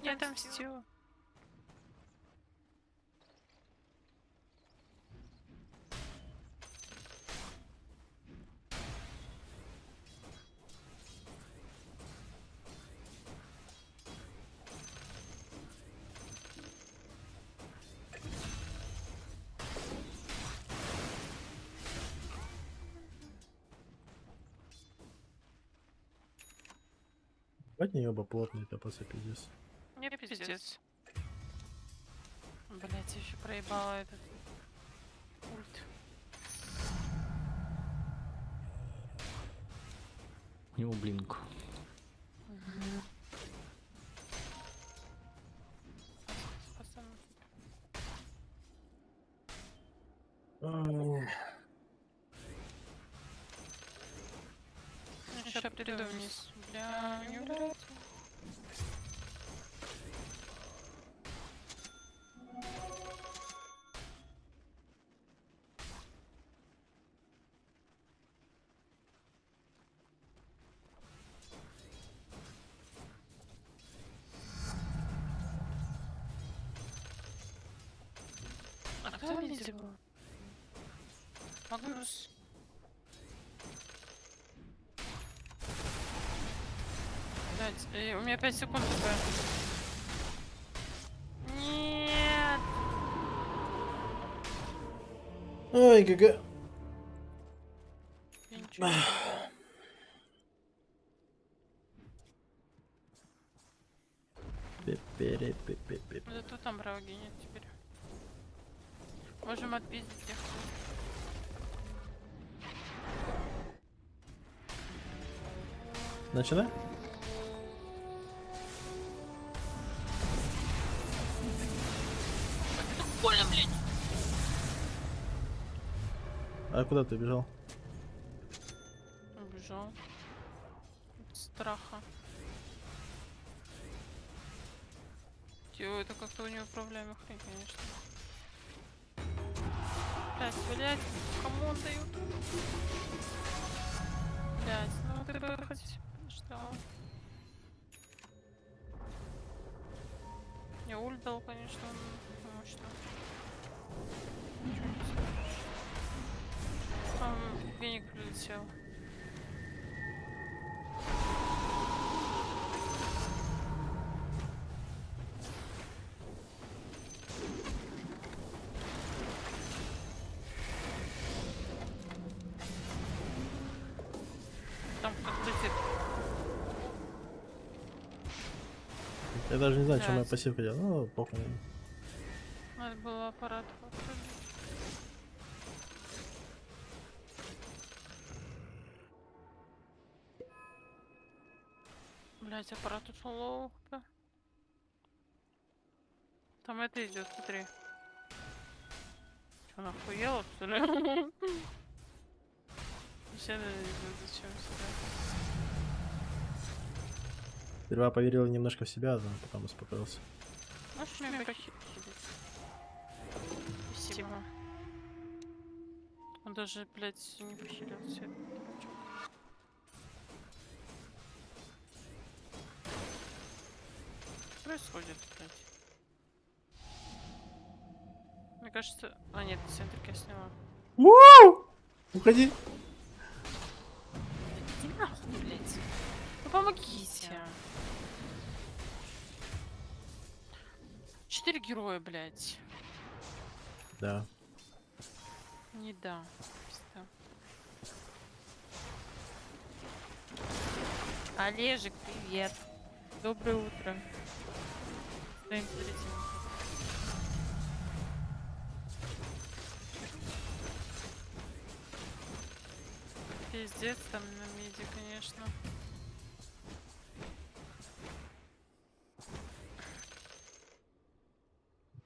Я отомстила. Бать не оба плотные, это просто пиздец. Мне пиздец. Блять, еще проебала этот ульт. У него блинк. Пацаны. Сейчас приду вниз. Бля, не убирайте. А кто видел был? Магнус. Блядь, у меня 5 секунд ТП. Нет. Ой, ГГ. Я ничего не знаю. Пе-пере-пе-пе-пе. Зато там браги нет теперь. Можем отпиздить их. Начинай. Больно, блядь. А куда ты бежал? Убежал. От страха. Тё, это как-то у него управляемая хрень, конечно. Блять, кому он дают? Блять, ну ты бы хоть ждал. Я ульт дал, конечно, он мощно. Ничего не скажешь. Там веник прилетел. Там кто-то летит. Я даже не знаю, чем моя Блядь. пассивка делала. Ну, похуй. Надо было аппарат отправить. Блять, аппарат ушел лоу. Там это идет, смотри. Че, нахуела, что ли? Вообще идет, зачем сюда? Сперва поверил немножко в себя, а потом успокоился. Можешь меня похилить? Спасибо. Он даже, блядь, не похилился. Дурачок. Что происходит, блядь? Мне кажется... А, нет, центрик я сняла. Уу! Уходи. Иди нахуй, блядь. Ну помогите. 4 героя, блядь. Да. Не да. Пизда. Олежек, привет. Доброе утро. Своим зрителям. Пиздец там на миде, конечно.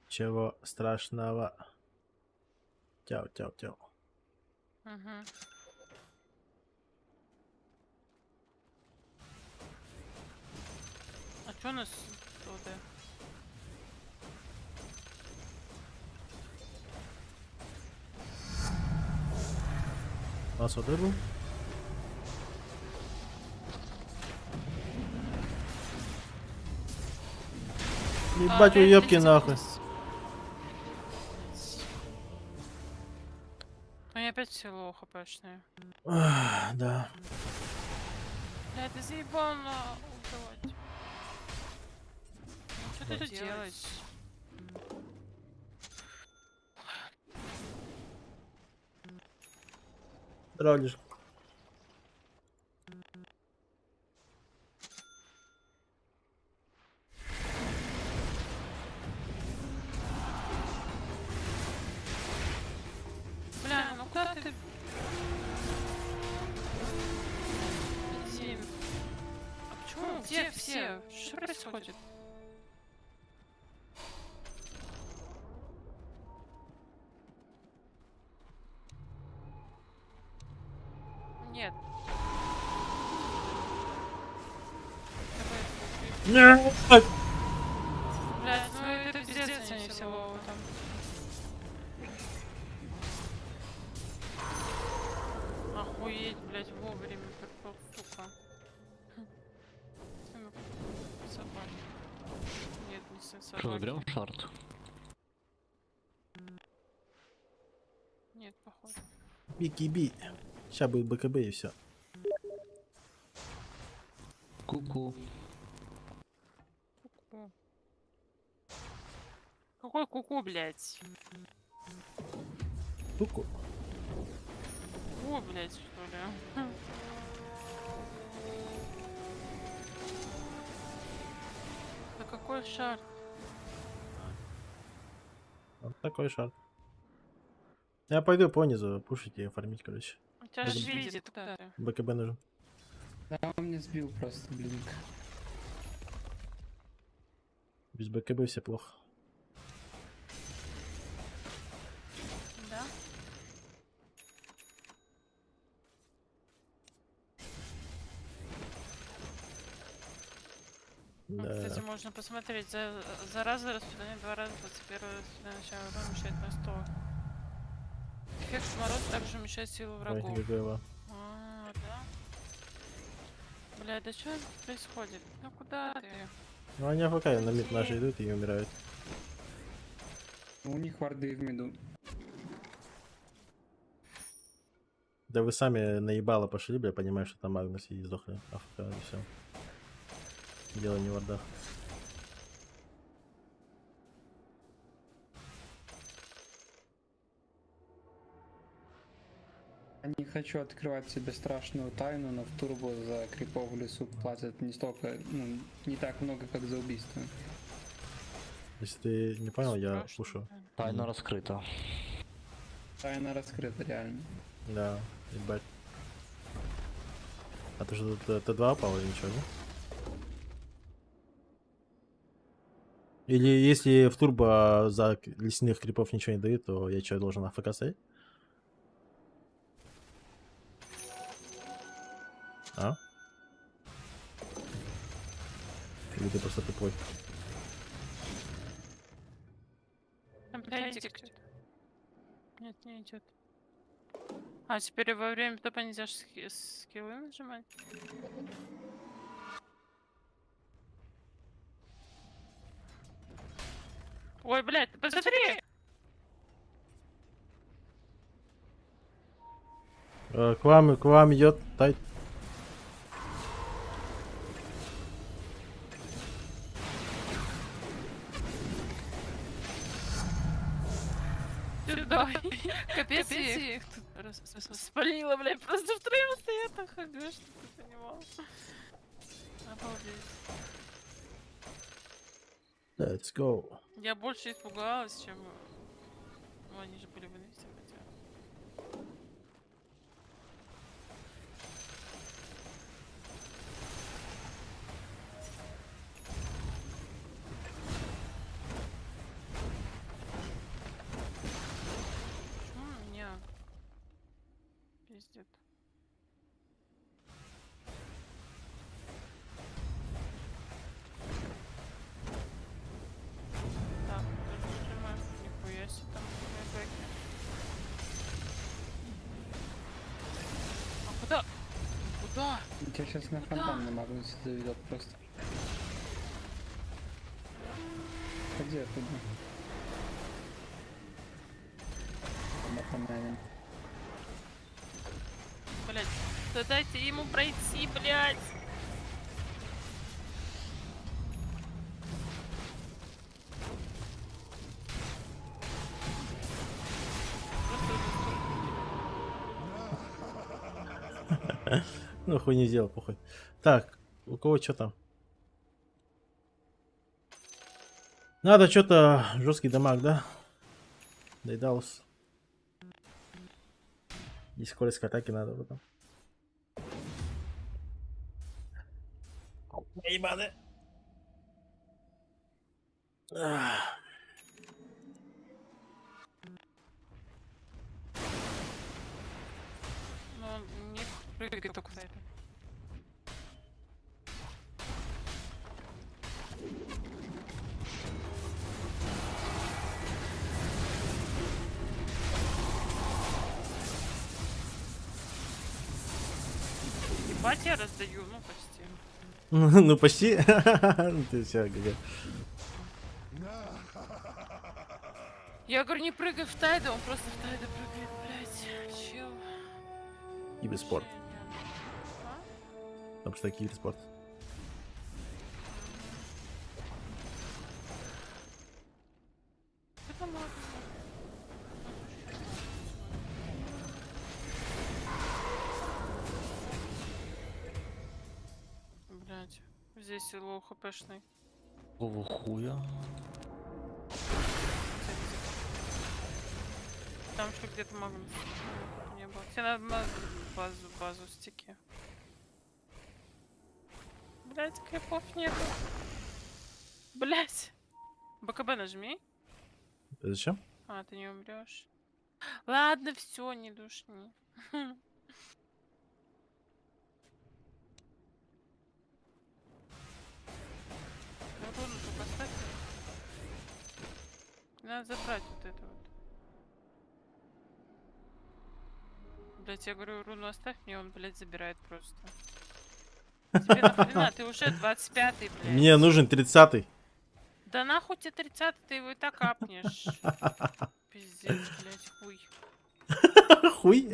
Чего страшного? Тяу. Угу. А чё у нас тут? У нас вот был. Ебать, уебки нахуй. Они опять все лоу хпшные. Да. Бля, ты заебал на убивать. Что ты тут делаешь? Травлишь. Нет. Нет! Блядь, ну это пиздец, они все ловы там. Охуеть, блядь, вовремя попал, сука. Сыну собаки. Нет, не сын Что, собаки. заберем шарт? Нет, походу. Бики-би. Сейчас будет БКБ и все. Ку-ку. Ку-ку. Какой куку, блядь? Туку. Ку, блядь, что ли? Да какой шар? Вот такой шар. Я пойду по низу пушить и фармить, короче. У тебя Будем- же видит, куда ты. БКБ нужен. Да, он мне сбил просто блинк. Без БКБ все плохо. Да? Ну, Да. кстати, можно посмотреть. Зараза распространение 2 раза 21 распространение начала урона мешает на 100. Эффект мороз также мешает силу Ой, врагов. ГГ. А, да? Бля, да что происходит? Ну куда ты? Ну они АФК на мид наши идут и умирают. У них варды в миду. Да вы сами наебало пошли, бля, понимаю, что там Магнус и сдохли. АФК и все. Дело не в вардах. Я не хочу открывать себе страшную тайну, но в турбо за крипов в лесу платят не столько, ну, не так много, как за убийство. Если ты не понял, я Страшно, пушу. да. Тайна раскрыта. Тайна раскрыта, реально. Да, ебать. А ты что, тут Т2 упал или ничего, не? Или если в турбо за лесных крипов ничего не дают, то я что, должен АФК стоять? А? Или ты просто тупой? Там пятик идет. Нет, не идет. А теперь во время топа нельзя скиллы нажимать? Ой, блядь, ты посмотри! К вам идет тайт. Сюда. Капец, я их тут спалила, блядь, просто втроем стоят, АХГ, что ты понимал. Обалдеть. Let's go. Я больше испугалась, чем... Ну, они же были в инвесте, хотя... Почему меня пиздит? Так, тоже нажимаем. Нихуя себе там бэки. А куда? Куда? Тебя сейчас на фонтан на Магнусе заведет просто. Ходи оттуда. Напоминаем. Блять, да дайте ему пройти, блять. Ну хуй не сделал, похуй. Так, у кого что там? Надо что-то жесткий дамаг, да? Дейдалус. И скорость к атаке надо потом. Ебаны. Ну, у них Прыгай только за это. Ебать, я раздаю, ну почти. Ну почти. Ты все, где? Я говорю, не прыгай в тайда, он просто в тайда прыгает, блядь. Чел. Киберспорт. А? Потому что киберспорт. Это ладно. Блядь, здесь лоу хпшный. Какого хуя? Там еще где-то магнус не было. Тебе надо на базу стики. Блять, крипов нету. Блять. БКБ нажми. Зачем? А, ты не умрешь. Ладно, все, не душни. Ну, руну только оставь. Надо забрать вот это вот. Блять, я говорю, руну оставь мне, он, блять, забирает просто. Тебе нахрена, ты уже 25-й, блядь. Мне нужен 30-й. Да нахуй тебе 30, ты его и так апнешь. Пиздец, блядь, хуй. Хуй.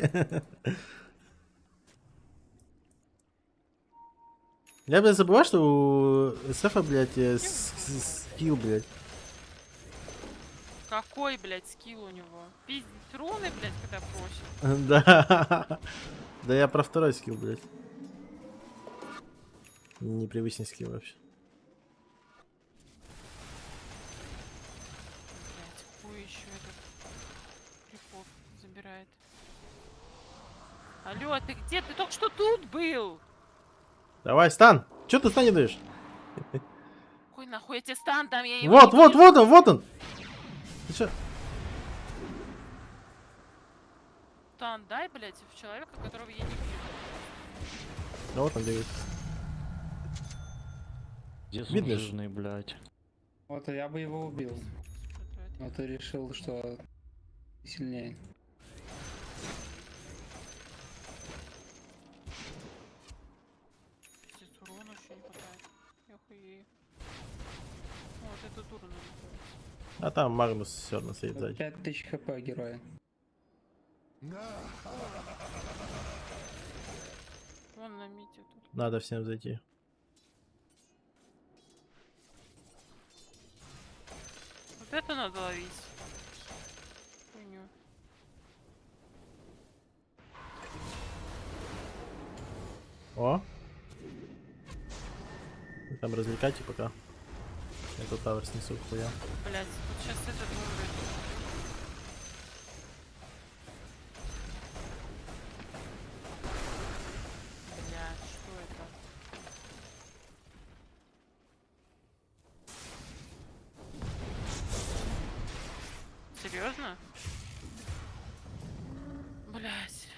Я, блядь, забываю, что у СФа, блядь, скилл, блядь. Какой, блядь, скилл у него? Пиздец, руны, блядь, когда просит. Да. Да я про второй скилл, блядь. Непривычный скилл вообще. Блядь, хуй еще этот крипов забирает. Алло, а ты где? Ты только что тут был! Давай, стан. Чё ты стан не даешь? Хуй нахуй, я тебе стан дам, я его Вот, не вот, вижу. вот он, вот он. Ты чё? Стан дай, блядь, в человека, которого я не вижу. Ну вот он бегает. Где Видно ж. жирный, блядь? Вот, а я бы его убил. Господи, Но ты решил, что ты сильнее. пиздец, урона еще не хватает. Я охуею. О, вот эту туру надо делать. А там Магнус все равно стоит Вот сзади. 5000 хп героя. Вон на мите тут. Надо всем зайти. Вот это надо ловить. Хуйню. О. Вы там развлекайте пока. Я тут тавер снесу хуя. Блять, вот сейчас этот умрет. Блять, что это? Серьезно? Блять.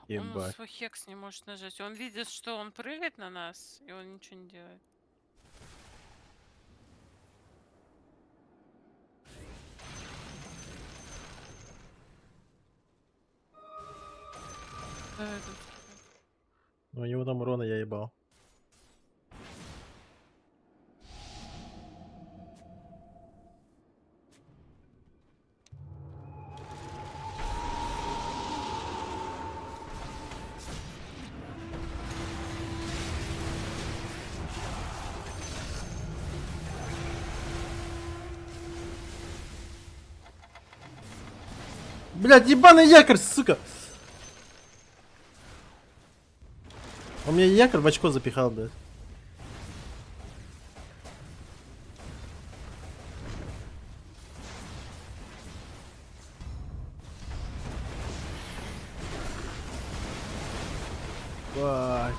Он Ебать. свой хекс не может нажать. Он видит, что он прыгает на нас, и он ничего не делает. Да, этот. Ну, у него там урона я ебал. Блядь, ебаный якорь, сука! Он мне якорь в очко запихал, блядь. Ебать.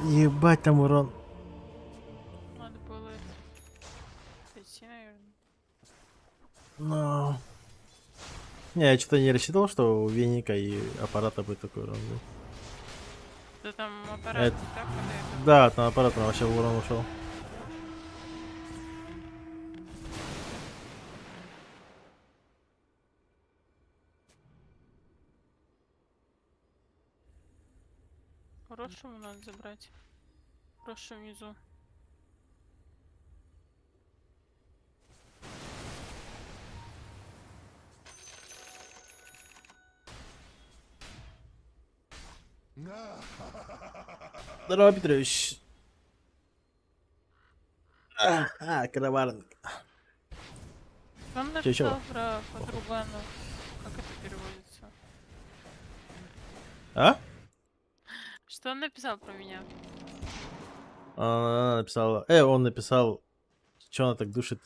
Ебать там урон. Надо было это. Пойти, наверное. Но... Не, я что-то не рассчитывал, что у веника и аппарата будет такой урон. Блядь. Это там аппарат, Это- не так? Это- Да, там аппарат вообще в урон ушел. Хорошему надо забрать. Хороший внизу. Здорово, Петрович. Караварник. Он Чё, написал про Подругану. Как это переводится? А? Что он написал про меня? Она написала... он написал... Че она так душит?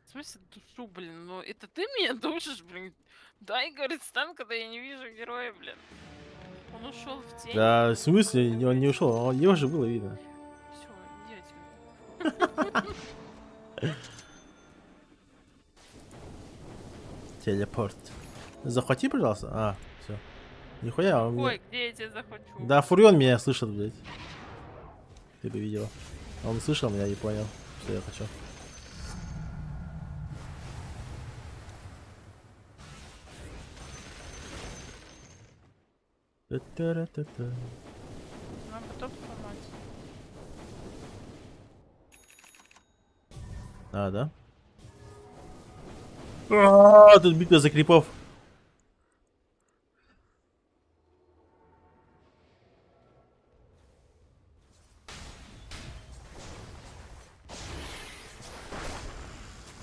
В смысле душу, блин? Ну это ты меня душишь, блин. Дай, говорит, стан, когда я не вижу героя, блин. Он ушел в тень. Да, в смысле? Он не ушел, его же было видно. Все, иди отсюда. Телепорт. Захвати, пожалуйста. А, все. Нихуя, он Ой, меня... где я тебя захочу? Да, Фурион меня слышит, блядь. Ты бы видела. Он слышал меня, не понял, что я хочу. Та-та-ра-та-та. Нам потом сломать. А, да? Тут битва за крипов.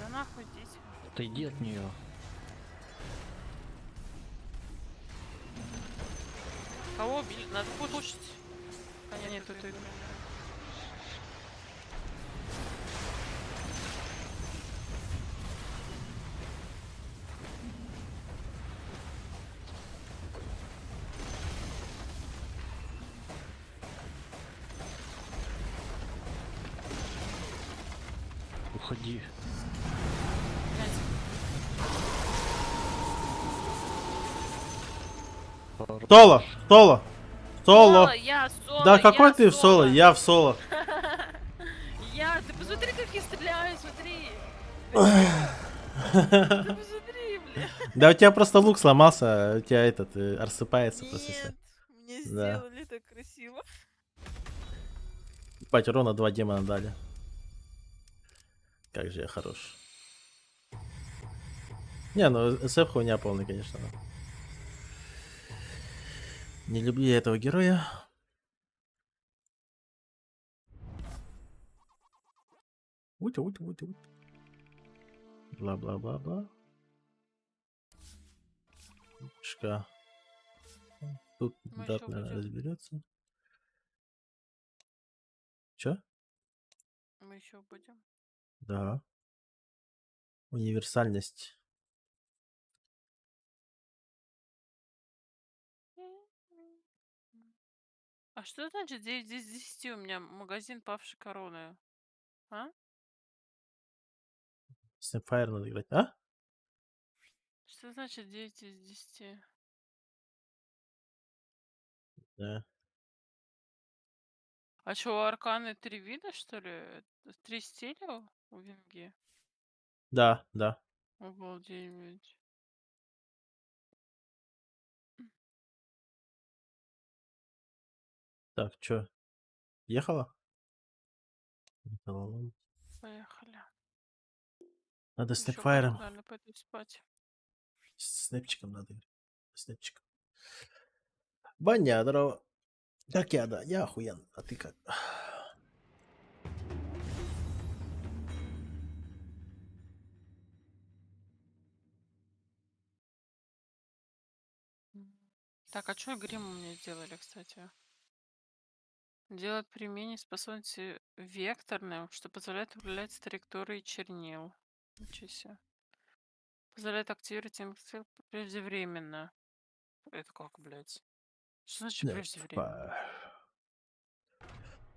Да нахуй идите. Отойди от нее. Кого убили? Надо пушить. А нет, тут и... Уходи. Соло! Соло! Соло! Я соло! Да какой я ты в соло? Я в соло. Ты посмотри, как я стреляю, смотри! Ты посмотри, бля! Да у тебя просто лук сломался, у тебя этот рассыпается просто всё. Нет, мне Да. сделали так красиво. Ебать, урона 2 демона дали. Как же я хорош. Не, ну СФ хуйня полный, конечно. Не люблю я этого героя. Уть. Бла-бла-бла-бла. Шка. Тут Мы дат, ещё наверное, будем. разберется. Чё? Мы еще будем. Да. Универсальность. А что значит 9 из 10 у меня магазин павшей короны? А? Снэпфайр надо играть. А? Что значит 9 из 10? Да. А что, у Арканы 3 вида, что ли? 3 стиля у Винги? Да. Обалдеть. Так, чё? Ехала? Ехала, ладно. Поехали. Надо Ещё снэпфайром. горит, наверное, пойду спать. С снэпчиком надо играть. Снэпчиком. Баня, здорово. Как я, да. Я охуен. А ты как? Так, а что грим у меня сделали, кстати? Делает применение способности векторным, что позволяет управлять траекторией чернил. Ничего себе. Позволяет активировать им преждевременно. Это как, блядь? Что значит преждевременно?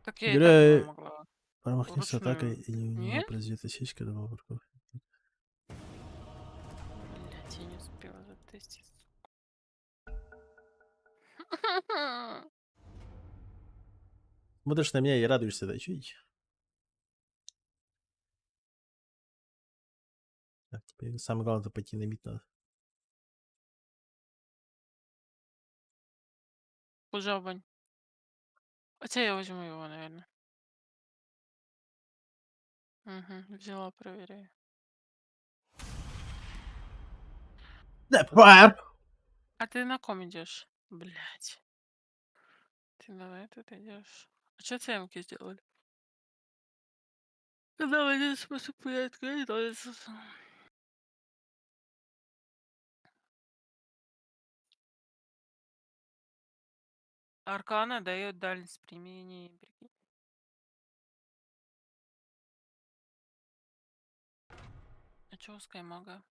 Так я и так его Герой могла. промахнется атакой Вручную. или у него Нет? произойдет осечка, добавил врагов. Блядь, я не успела затестить. Смотришь на меня и радуешься, да, чуть. Так, теперь самое главное это пойти на мид надо. Уже Вань. Хотя я возьму его, наверное. Угу, взяла, проверяю. Фаер! А ты на ком идешь? Блять. Ты на этот идешь. А что цемки сделали? Когда в один способ открыть, то это... Аркана дает дальность применения. Прикинь. А чё у Скаймага?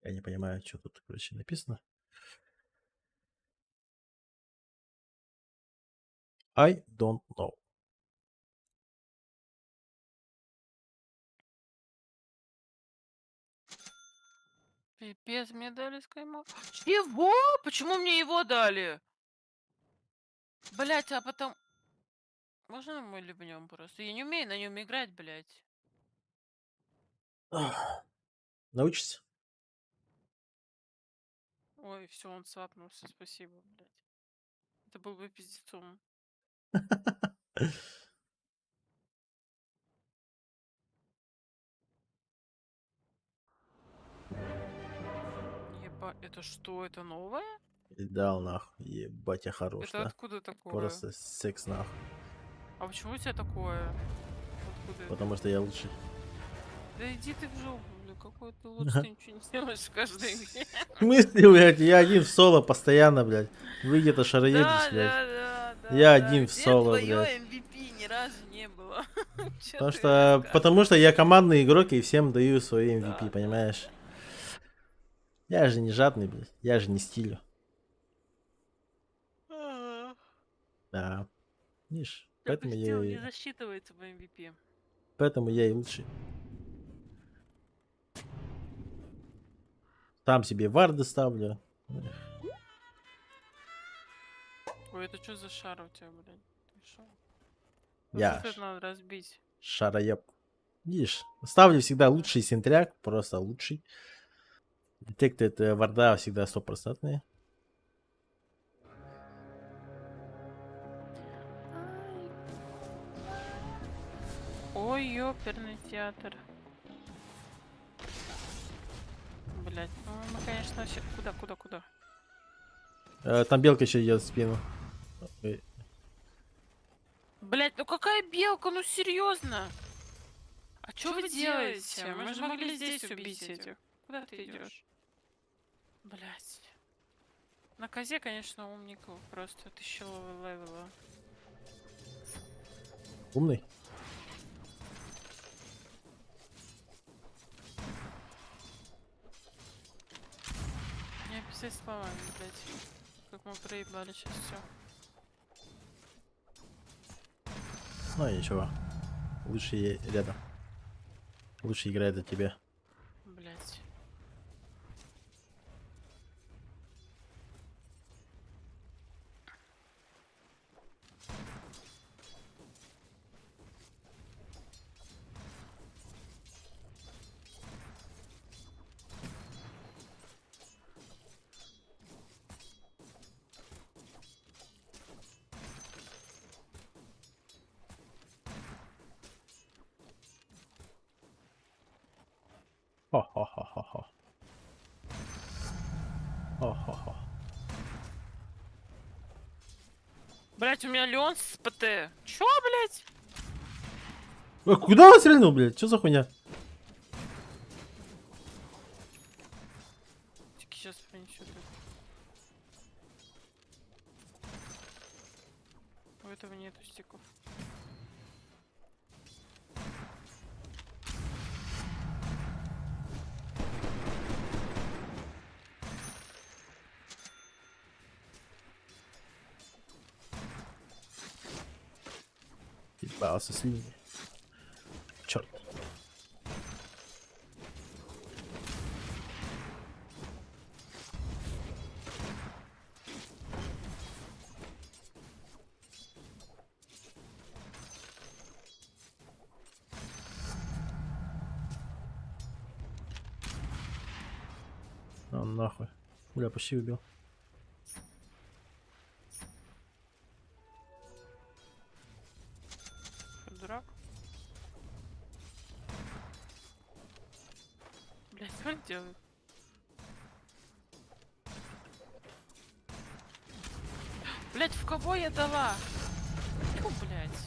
Я не понимаю, что тут, короче, написано. I don't know. Пипец, мне дали Скаймаг. Чего? Почему мне его дали? Блять, а потом... Можно мы ливнем просто? Я не умею на нем играть, блять. Научишься? Ой, все, он свапнулся, спасибо, блять. Это был бы пиздецом. Еба, это что, это новое? И дал нахуй. Ебать, я хорош, Это да? откуда такое? Просто секс нахуй. А почему у тебя такое? Откуда это? Потому что я лучший. Да иди ты в жопу, бля, какой ты лучше, ты ничего не сделаешь в каждой игре. В смысле, блядь? Я один в соло постоянно, блядь. Вы где-то шароебитесь, Да, блядь. да, да, Я да. один в Где соло, твое блядь. MVP ни разу не было? Чё Потому ты что, рассказываешь? потому что я командный игрок и всем даю свои MVP, Да, понимаешь? Я же не жадный, блядь. Я же не стилю. да. Да. Видишь, Я бы хотел не засчитывается в MVP. поэтому я и лучший. Там себе варды ставлю. Ой, это что за шар у тебя, блядь? Ты шо? Я Вот это надо разбить. шароеб. Видишь, ставлю всегда лучший синтряк, просто лучший. Детектед варда всегда 100%. Ой, ёперный театр. Блять, ну мы, конечно, вообще... Куда? Там белка еще идет в спину. Ой, Блять, ну какая белка, ну серьезно? А что вы делаете? Мы же могли здесь убить этих. Куда ты идешь? Блять. На козе, конечно, умников просто 1000 левела. умный. Не описать словами, блять. Как мы проебали сейчас все. Ну ничего. Лучший рядом. Лучше играет за тебя. Блять. Хо-хо-хо-хо-хо. Хо-хо-хо. Блять, у меня Леон с ПТ. Чё, блять? Куда он стрельнул, блядь? Что за хуйня? Сейчас принесет. У этого нету стиков. Ебался с линии. Черт. А, нахуй. Бля, почти убил. Дурак. Блять, что он делает? Блять, в кого я дала? Фу, блять.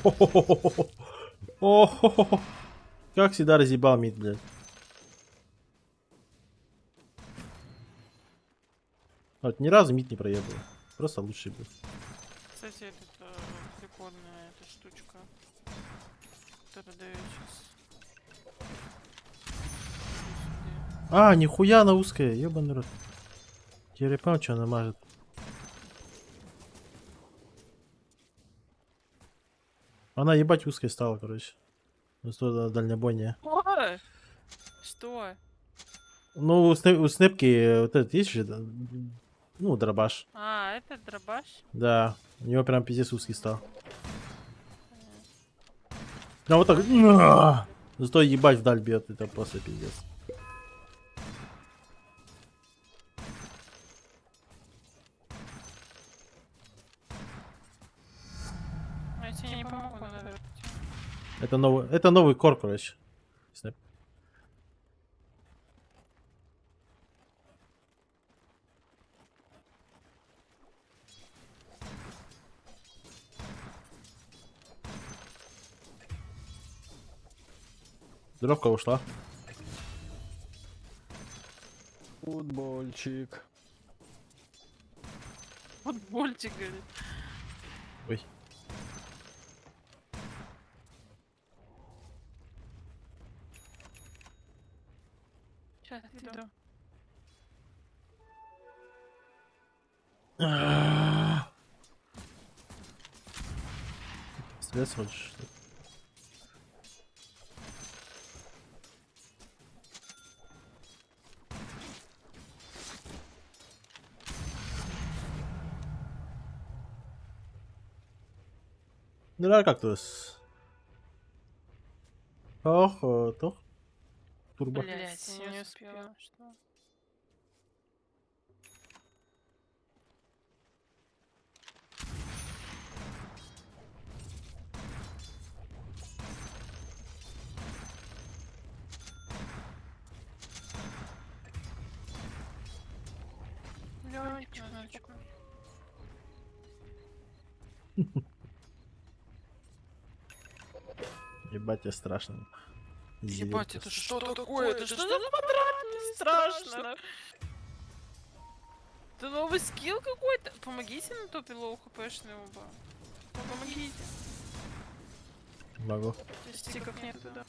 О-хо-хо-хо. Как всегда разъебал мид, блядь. Вот ни разу мид не проебал. Просто лучший был. Кстати, это прикольная эта штучка, которую даю сейчас. А, нихуя она узкая, ебаный рот. Я не понял, что она мажет. Она ебать узкой стала, короче. Ну, что дальнобойнее. Ой! Что? Ну, у снэпки вот этот есть же, ну, дробаш. А, это дробаш? Да, у него прям пиздец узкий стал. Да вот так. Зато ебать вдаль бьет, это просто пиздец. Я тебе не помогу, наверное. Это новый кор, короче. Снэп. Здоровка ушла. Футбольчик. Футбольчик, говорит. Ой. Сейчас иду. Стресс хочешь? Что ли? Нравится кактус. Ох, тох. Турбо. Блять, я не успела. Что? Лёнечка, Лёнечка. Ебать, тебе страшно. Ебать, это что такое? Это что за квадрат? Мне страшно. Это новый скилл какой-то? Помогите на топе лоу хпшный оба. Ну, помогите. Могу. Стиков нет туда.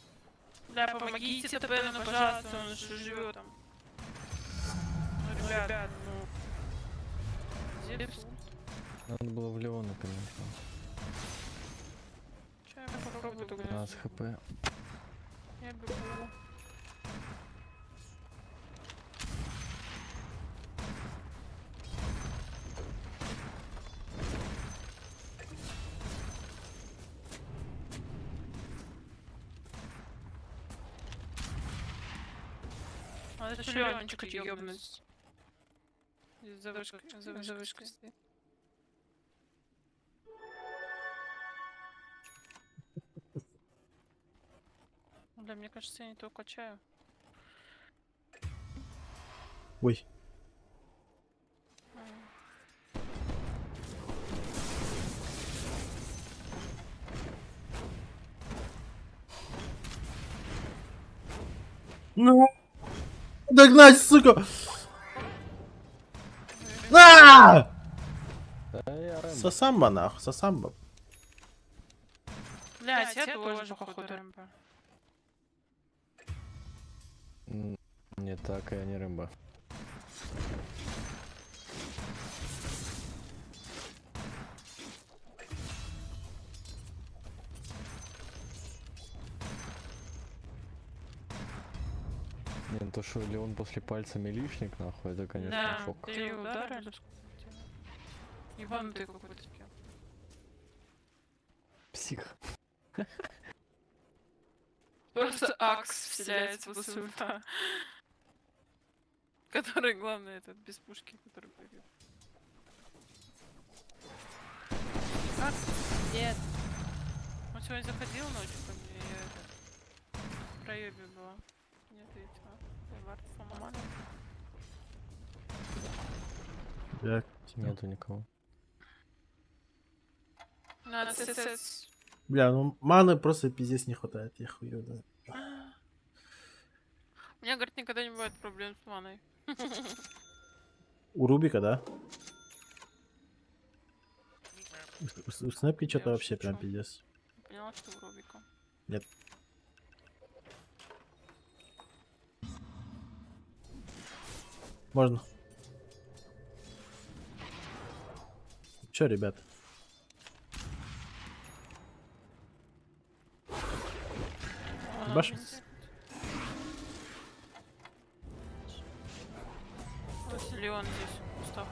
Бля, помогите ТП, пожалуйста, он же живет там. Ну, ребят, ну... Где псу? Надо было в Леона, конечно. Чё я попробую тогда? 15 хп. Я бегу. Надо еще Ленечку ёбнуть. За вышкой стоит. Бля, мне кажется, я не то качаю. Ой. Ну. Догнать, сука! А! Да я Рэмбо. Сосамба нахуй, сосамба. Блядь, я тоже, походу, РМП. Не так, я не Рэмбо. Не, то что Леон после пальца милишник, нахуй, это, конечно, Да, шок. 3 удара или сколько у тебя? Ебанутый какой-то скилл. Псих. Просто акс вселяется после ульта. Который, главное, этот, без пушки, который прыгает. Как? Нет. Он сегодня заходил ночью ко мне, я это, в проебе была. Не ответила. Вард сломали. Так. Нету никого. Надо СС. Бля, ну маны просто пиздец не хватает, я хую, да. У меня, говорит, никогда не бывает проблем с маной. У Рубика, да? У Снэпки что-то Я вообще шучу. прям пиздец. Поняла, что у Рубика. Нет. Можно. Чё, ребят? Баш? Леон здесь, Устав.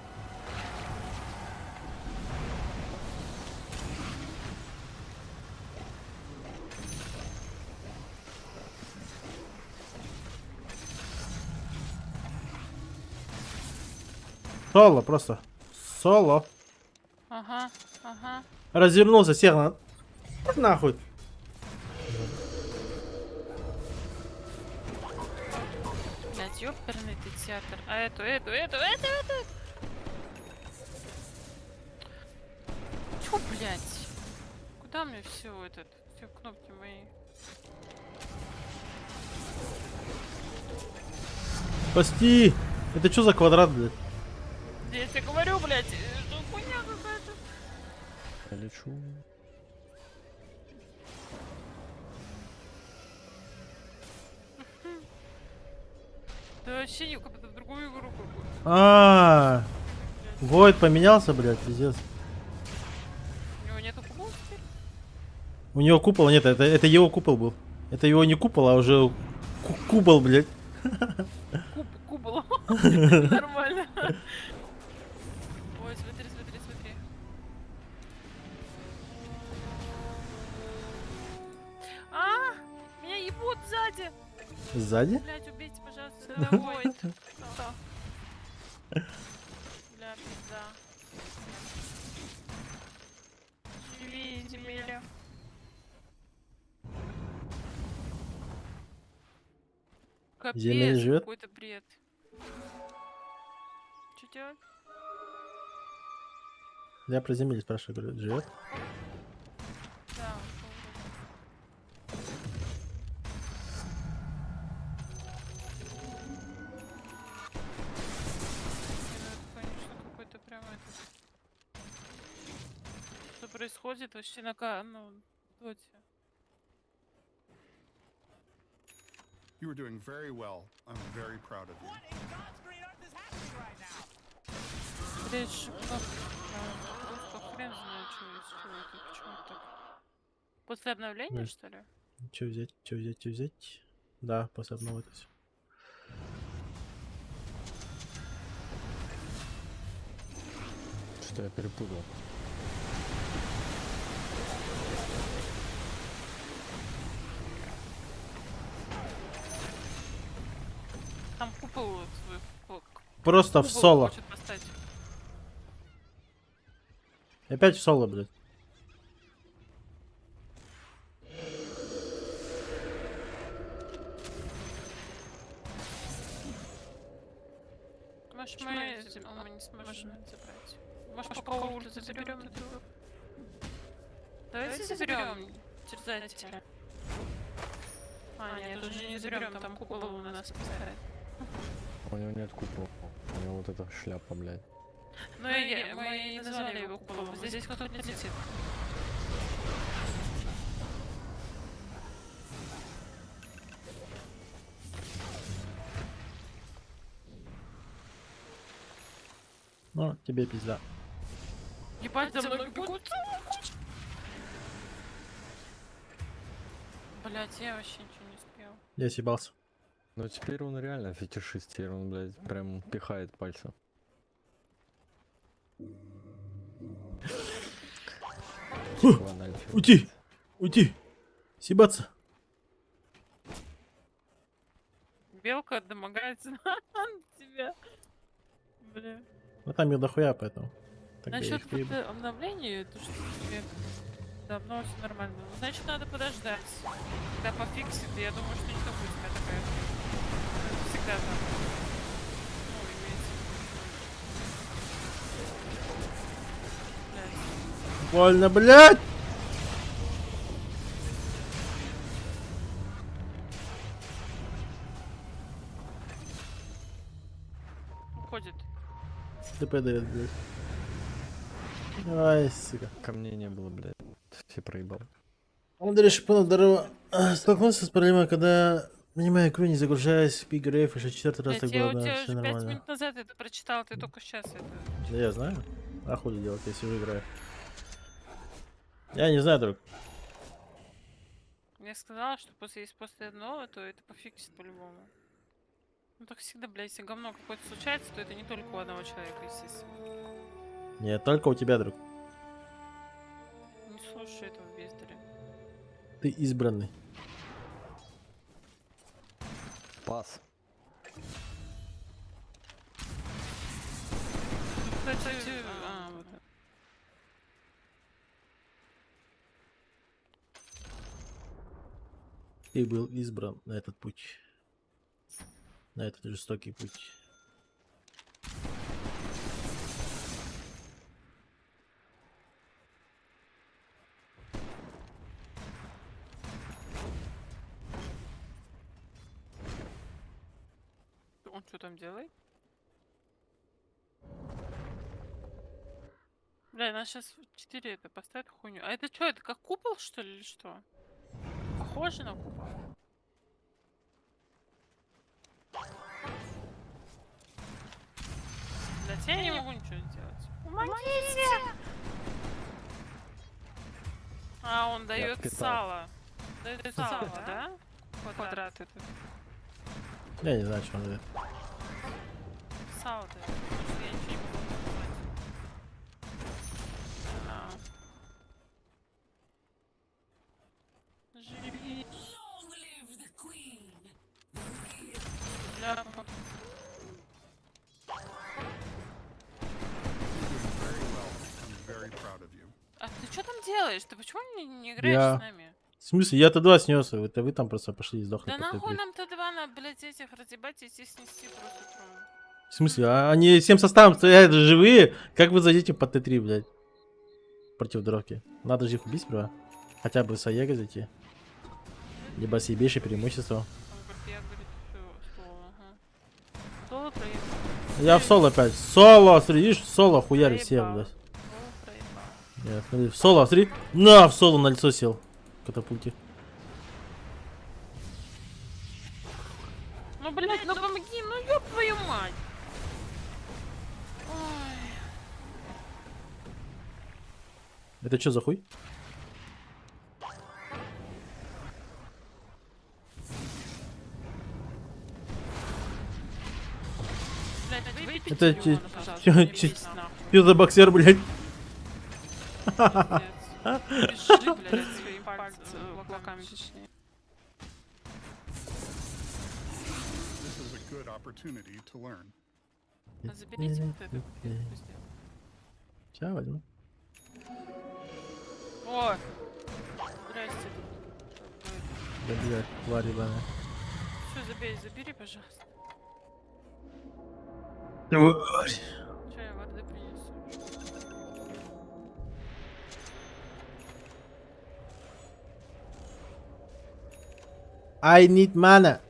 Соло, просто. Соло. Ага, ага. Развернулся, сел на... Нахуй. Блять, ёперный ты театр. А эту. Чё, блять? Куда мне все этот, все кнопки мои? Спасти! Это что за квадрат, блядь? Я тебе говорю, блять, что хуйня какая-то. Я лечу. Да вообще как будто в другую игру какую-то. Войд поменялся, блядь, пиздец. У него нету кубов теперь? У него купол, нет, это его купол был. Это его не купол, а уже купол, блядь. Кубол. Нормально. Ой, смотри. А, меня ебут сзади. Сзади? Блять, убейте, пожалуйста, это Войд. Бля, пизда. Живите, Миля. Земля Капец, живет? какой-то бред. Что делать? Я про землю спрашиваю, говорю, живет? Да, конечно, какой-то прям этот... Что происходит вообще ну, в доте? You were doing very well. I'm very proud of you. Блять, просто хрен знает, что есть, что это, почему так. После обновления, Да. что ли? Че взять? Да, после одного это все. Что я перепутал. Там купол свой Просто в соло. хочет поставить. Опять в соло, блядь. Может, мы не сможем забрать. Может, пока ульту заберем эту. Давайте заберем терзателя. А, нет, уже не заберем, там купол на нас поставит. У него нет купола. У него вот эта шляпа, блядь. Ну, мы не назвали его куполом. Здесь кто-то не летит. Ну, тебе пизда. Ебать, за мной бегут. Блять, я вообще ничего не успел. Я съебался. Но теперь он реально фетишист, теперь он, блядь, прям пихает пальцем. Уйти! Съебаться! Белка домогается на тебя. Бля. Ну там их дохуя, поэтому. Тогда я Насчет их приебу. обновления, то что тебе давно все нормально. Ну, значит, надо подождать. Когда пофиксит, я думаю, что не только у тебя такая хуйня. Это всегда так. Ну, имеется в виду. Блядь. Больно, блядь! Уходит. ТП дает, блядь. Ай, сука. Ко мне не было, блядь. Все проебал. Андрей Шипанов, здорово. Столкнулся с проблемой, когда принимаю икру, не загружаясь в PGRF, уже 4-й раз Блядь, так я было, у да, тебя все уже 5 нормально. минут назад это прочитал, ты только сейчас это... Да я знаю. А хули делать, я сижу играю. Я не знаю, друг. Я сказала, что если после одного, то это пофиксит по-любому. Ну так всегда, блядь, если говно какое-то случается, то это не только у одного человека, естественно. Нет, только у тебя, друг. Не слушай этого бездаря. Ты избранный. Пас. Кстати, вот. Ты был избран на этот путь. На этот жестокий путь. Он что там делает? Бля, нас сейчас 4 это поставят хуйню. А это что, это как купол, что ли, или что? Похоже на купол. Блять, я не могу ничего сделать. Помогите! А, он дает впитал. сало. Дает сало, да? Квадрат этот. Я не знаю, что он дает. Сало дает. Потому что я ничего не могу назвать. А. Живи. Бля, Very proud of you. а ты что там делаешь? Ты почему не играешь Я- с нами? В смысле, я Т2 снес, это вы там просто пошли и сдохли. Да по нахуй Т3. нам Т2 на, блядь, этих разъебать и здесь снести просто трон. В смысле, они всем составом стоят живые? Как вы зайдете по Т3, блядь? Против дровки. Надо же их убить сперва. Хотя бы с Аего зайти. Либо с ебейшее преимущество. Он говорит, я, говорит, всё, соло, ага. Соло проебал. Я в соло опять. Соло, смотри, видишь, соло хуяри все, Проебал. блядь. Соло проебал. Нет, смотри, в соло, смотри. На, в соло на лицо сел. Катапульте. Ну, блядь, ну помоги, ну ёб твою мать. Ой. Это что за хуй? Блядь, выпейте Это Леона, че- пожалуйста, че- не че- бесит нахуй. Что за боксер, блядь? Пиздец. Бежи, блядь, своими кулаками, точнее. This is a good opportunity to learn. А заберите вот это. Пусть делает. Сейчас возьму. О! Здрасте. Да, блядь, тварь ебаная. Все, забери, пожалуйста. Тварь. Че, я воды принесу? I need mana.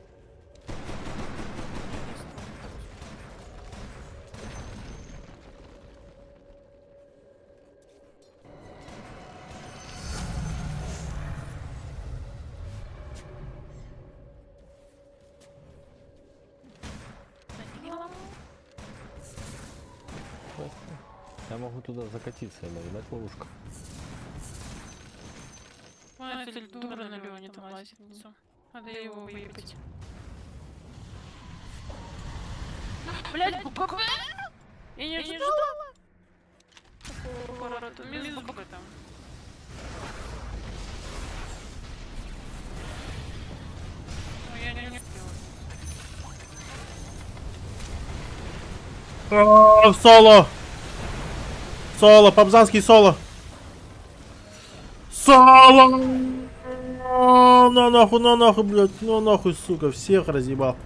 Я могу туда закатиться, блядь, дать ловушку. Ой, это дура на Леоне там лазит внизу. Надо его выебать. Блять, буква! Я не ожидала! Такого поворота. Минус буква там. Ну, я не успела. Соло! Соло, Пабзанский соло! Соло! На нахуй, блядь, ну нахуй, сука, всех разъебал.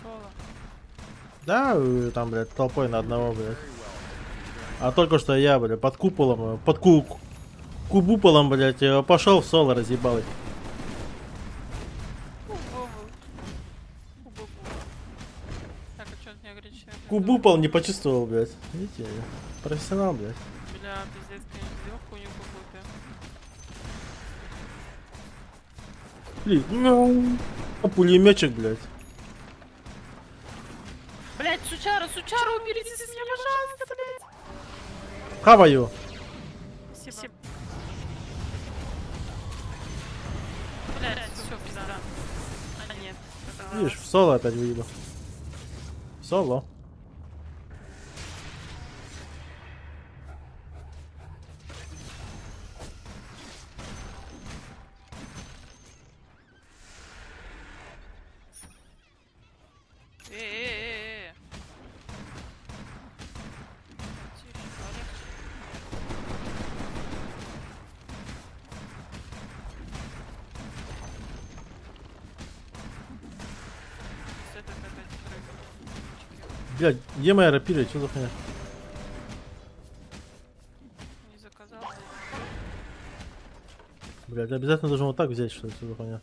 Соло. Да, там, блядь, толпой на одного, блядь. А только что я, блядь, под куполом, под кубуполом, блядь, пошел в соло, разъебал их. Кубову. Так, а чё ты не говоришь? Кубупол не почувствовал, блядь. Видите, я профессионал, блядь. Бля, пиздец, конечно, сделал хуйню какую-то. Блин, ну, пулеметчик, блядь. Блять, сучара, уберите с меня, пожалуйста, блять. Хаваю. Спасибо. Блять, все, пизда. А нет. Видишь, в соло опять выебал. Соло. Э-э-э-э. Тише, полегче. С этой опять прыгаю. Блядь, где моя рапира? Что за хуйня? Не заказал. Блядь, обязательно должен вот так взять, что ли, что за хуйня?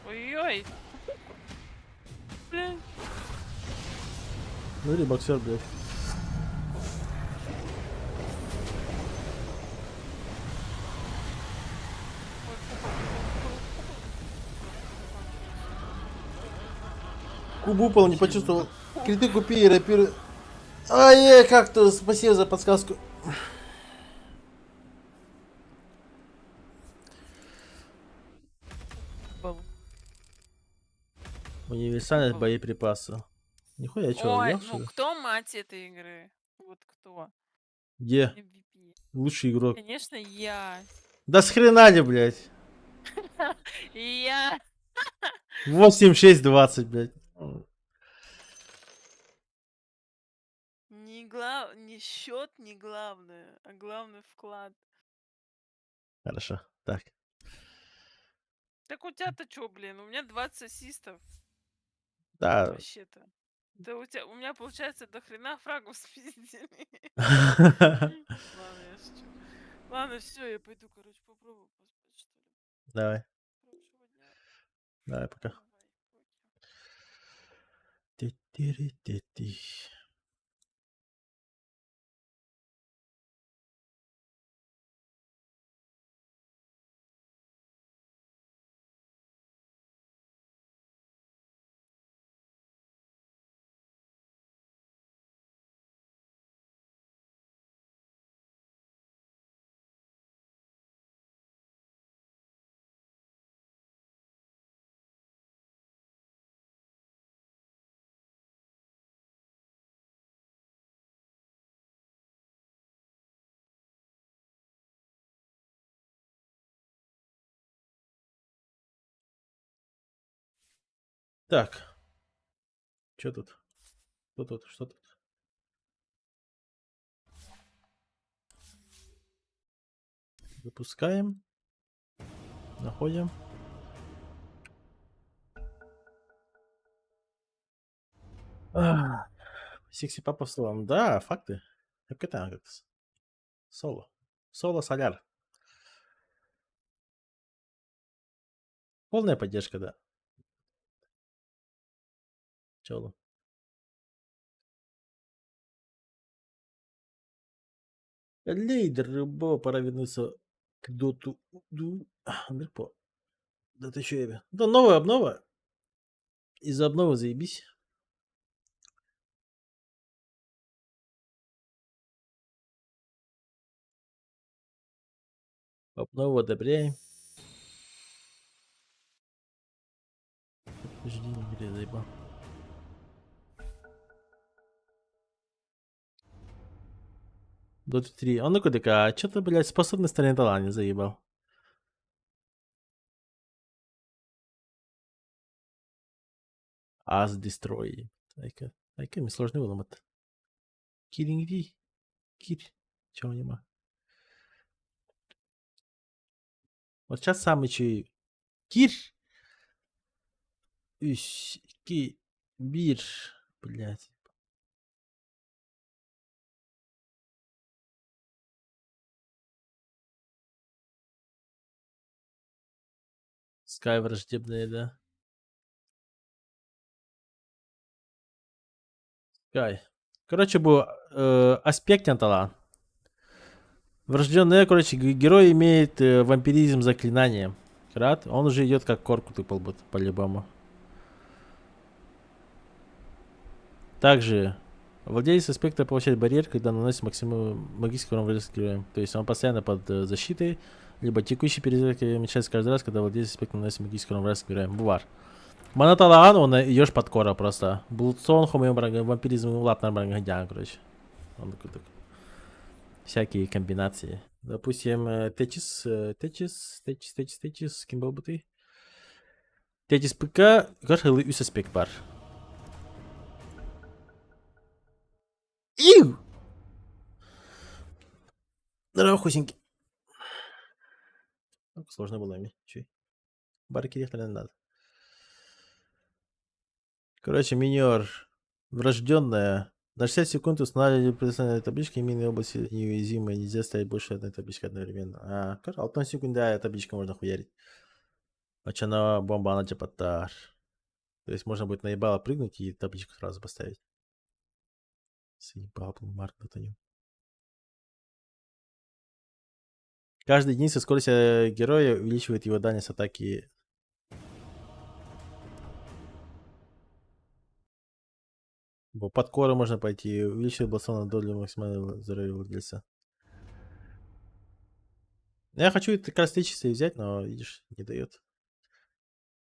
Ой-ой. Блин. Смотри, боксер, блядь. Кубупол не почувствовал. Криты купи и рапиры. Ай, как-то, спасибо за подсказку. Универсальность боеприпаса. Нихуя, я чё, Ой, ел, что ну ли? кто мать этой игры? Вот кто? Где? MVP. Лучший игрок. Конечно, я. Да с хрена ли, блядь? Я. 8-6-20, блядь. Не счет, не главное, а главный вклад. Хорошо, так. Так у тебя-то чё, блин? У меня 20 ассистов. Да. Вообще-то. Да у меня получается до хрена фрагов спиздили. Ладно, я шучу. Ладно, все, я пойду, короче, попробую поспать, что ли. Давай, Хорошего дня. давай, пока. Давай, пока. Ти-ти-ри-ти-ти. Так, что тут? Что тут? Что тут? Запускаем. Находим. Секси папа в словом. Да, факты. Капитан как соло. Соло соляр. Полная поддержка, да. Чело. Лейдер, любого пора вернуться к доту. Мерпо. Да ты чё, я? Да новая обнова. Из-за обновы заебись. Обнову одобряем. Жди, не заебал. Dota 3. А ну-ка, а что ты, блядь, способность таланта не заебал? As Destroy. Айка, мне сложно выломать. Киринги. Кир. Чего нема? Вот сейчас самый чей. Кир. Бир. Блядь. Скай враждебная, да. Скай. Короче, был аспект талант. Врожденный, короче, герой имеет вампиризм заклинания. Крат, он уже идет как корку ты по-любому. Также владелец аспекта получает барьер, когда наносит максимум магический урон врага героем. То есть он постоянно под защитой, либо текущий перезарядка уменьшается каждый раз, когда владелец аспекта наносит магический урон врага героем. Бувар. Манаталан, он идешь под кора просто. Блудсон, вампиризм, латнар, короче. Он такой. Всякие комбинации. Допустим, Течис, кем был бы ты? Течис ПК, кажется, үс аспект бар. Иу! Здорово, хусенький. Сложно было ими. Чуть. Барки ехали не надо. Короче, миньор. Врожденная. На 60 секунд устанавливали предоставленные таблички именной области неуязвимые. Нельзя ставить больше одной таблички одновременно. А, 6 секунд, да, табличка можно хуярить. Пачана бомба на джапатар. То есть можно будет наебало прыгнуть и табличку сразу поставить. Съебал, Марк Датаню. Каждая единица скорости героя увеличивает его дальность атаки. Под кору можно пойти. Увеличивает бассейн на долю максимального здоровья владельца. Я хочу это как раз чистое взять, но, видишь, не дает.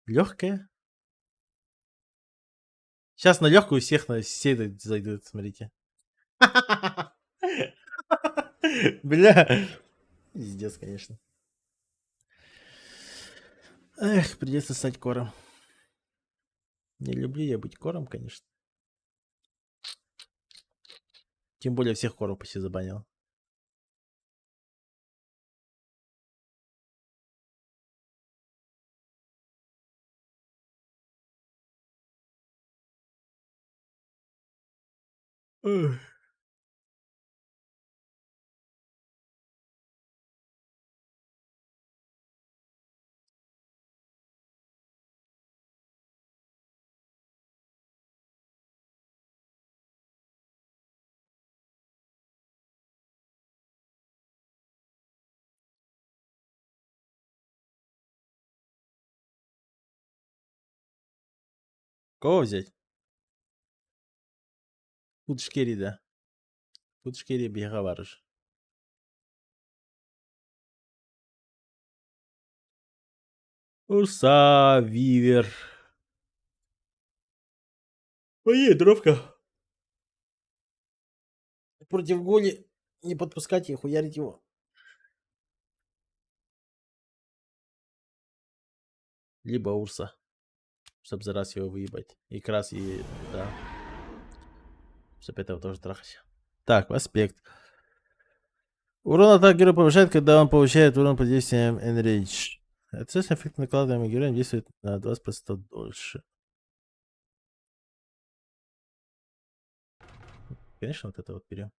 Легкая. Сейчас на легкую всех на все зайдут, смотрите. Бля. Пиздец, конечно. Эх, придется стать кором. Не люблю я быть кором, конечно. Тем более всех коров почти забанил. Ugh. Кого взять? Путшкери, да. Путшкери беговарыш. Урса, Вивер. Ой, дровка. Против Голи не подпускать и хуярить его. Либо Урса. Чтоб за раз его выебать. И как раз и... Да. Чтоб этого тоже трахать. Так, аспект. Урон атак героя повышает, когда он получает урон под действием Enrage. Отрицательный эффект накладываемый героем действует на 20% дольше. Конечно, вот это вот берем.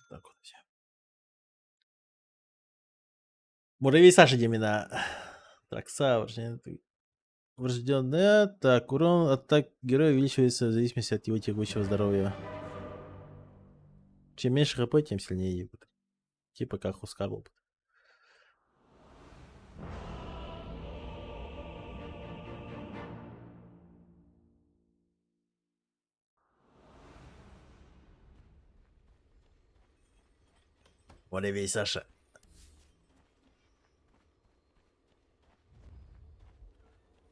Так вот все. Муравей Саша Демина. Тракса, врожденная. Так, урон атак героя увеличивается в зависимости от его текущего здоровья. Чем меньше хп, тем сильнее ебут. Типа как у Скарлоп. Оливей, Саша.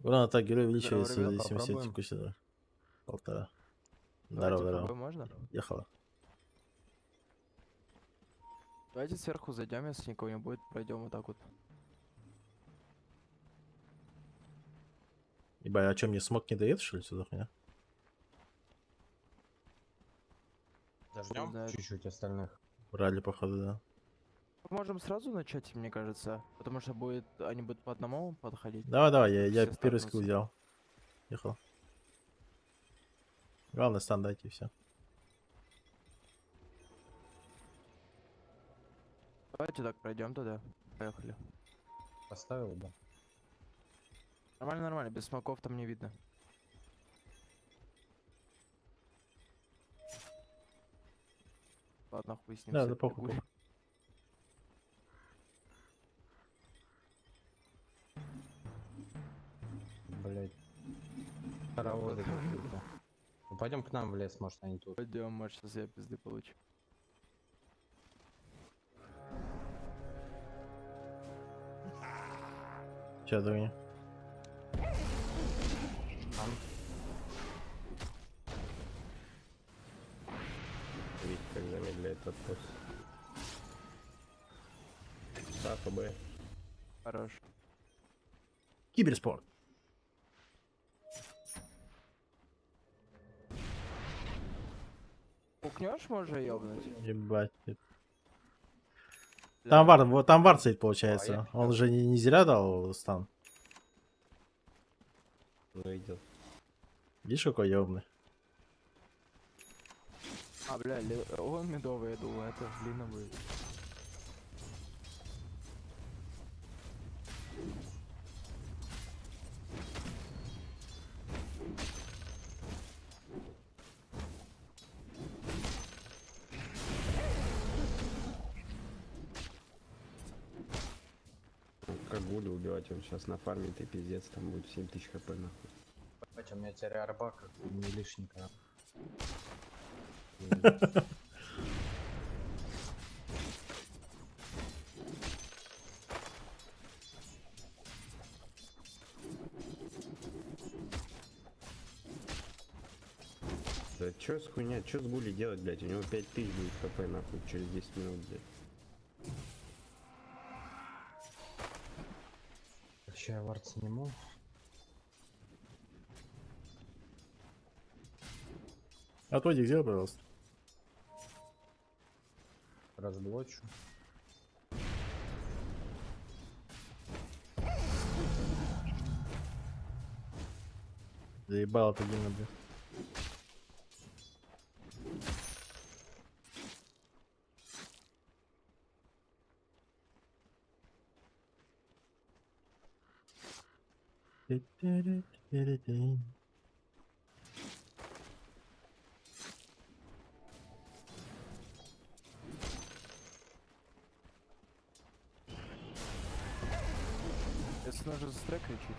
Урон атак героя увеличивается в Здорово, ребят, зависимости от попробуем. текущего. Полтора. Давайте Здорово, попробуем, здорово. можно? Ехала. Давайте сверху зайдем, если никого не будет, пройдем вот так вот. Ебать, а чё, мне смог не дает, что ли, сюда хуйня? Заждем знает. Чуть-чуть остальных. Брали, походу, да. Можем сразу начать, мне кажется, потому что они будут по одному подходить. Давай, давай, я Все первый скилл стакнутся. взял. Ехал. Главное, стан дайте и все. Давайте так пройдем тогда. Поехали. Поставил, да. Нормально, нормально, без смоков там не видно. Ладно, хуй с ним. Да, все, да похуй, бегущий. похуй. Блять. Паровозы какие-то. Ну, пойдем к нам в лес, может они тут. Пойдем, может, сейчас я пизды получу. Сейчас, догони. Видите, как замедляет отпуск. Да, ФБ. Хорош. Киберспорт. Пукнешь, можно ёбнуть? Ебать. Бля, Там вар, вот там вар стоит, получается. А, я Он же не зря дал стан. Ну идет. Видишь, какой ёбный. А, бля, он медовый, я думаю, это длинно будет. Как Гули убивать, он сейчас на фарме, ты пиздец, там будет 7000 хп нахуй. Бать, у меня теперь арба как не лишненько. Да чё с хуйня, чё с Гули делать, блять, у него 5000 будет хп нахуй через 10 минут, блядь. Вообще я вард сниму. Отводик сделай, пожалуйста. Разблочу. Заебал это длинно, блин. Если нужно за стрек кричит.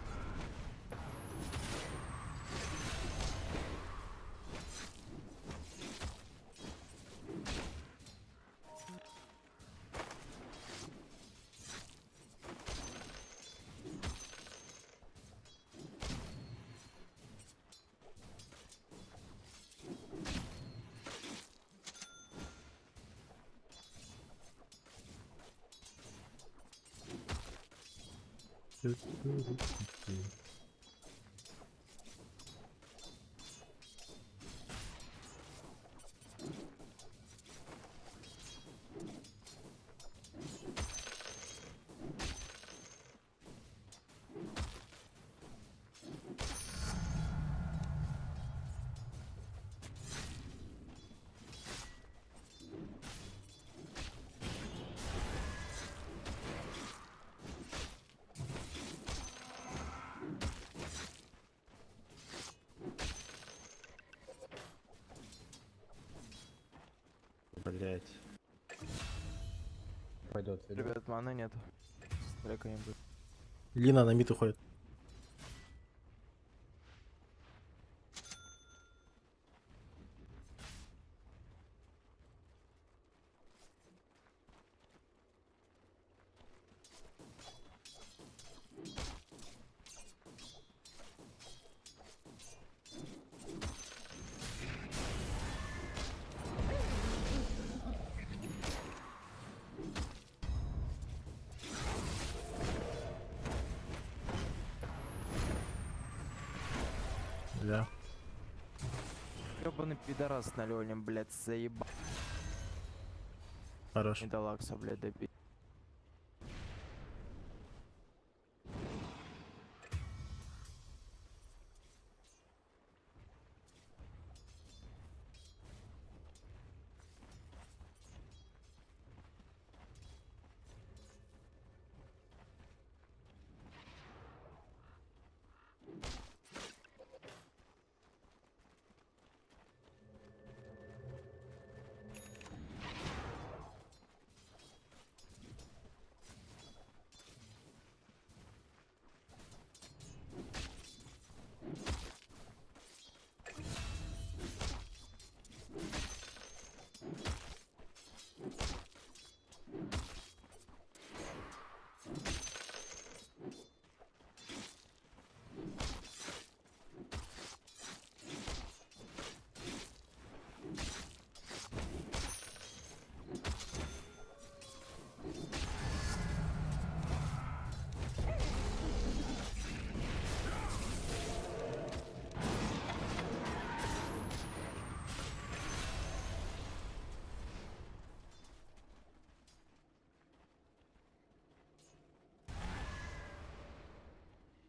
Блять. Пойдет. Ребят, маны нет. Стрека не будет. Лина на мид уходит. Бля. Ёбаный пидорас на Лёне, блядь, заебал. Хорош. Не до лакса, блядь, добить.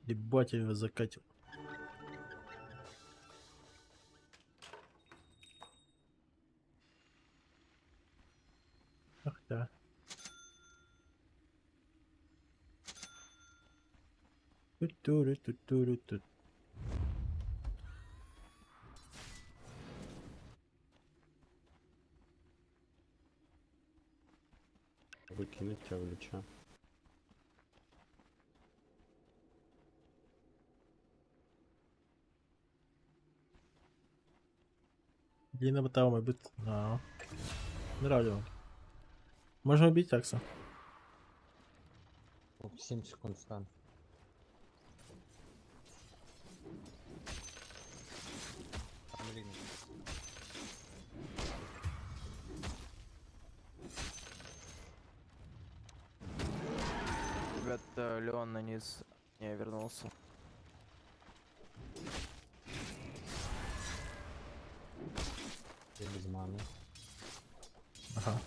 Ебать, я его закатил. Ах да. Ту-туру-ту-туру-ту. Выкинуть тебя в лича. Длинно батал, мой бит. А. Нравится. Можно убить такса. 7 секунд стан. Там Лина. Ребят, Леон на низ не вернулся. Я без маны. Ага.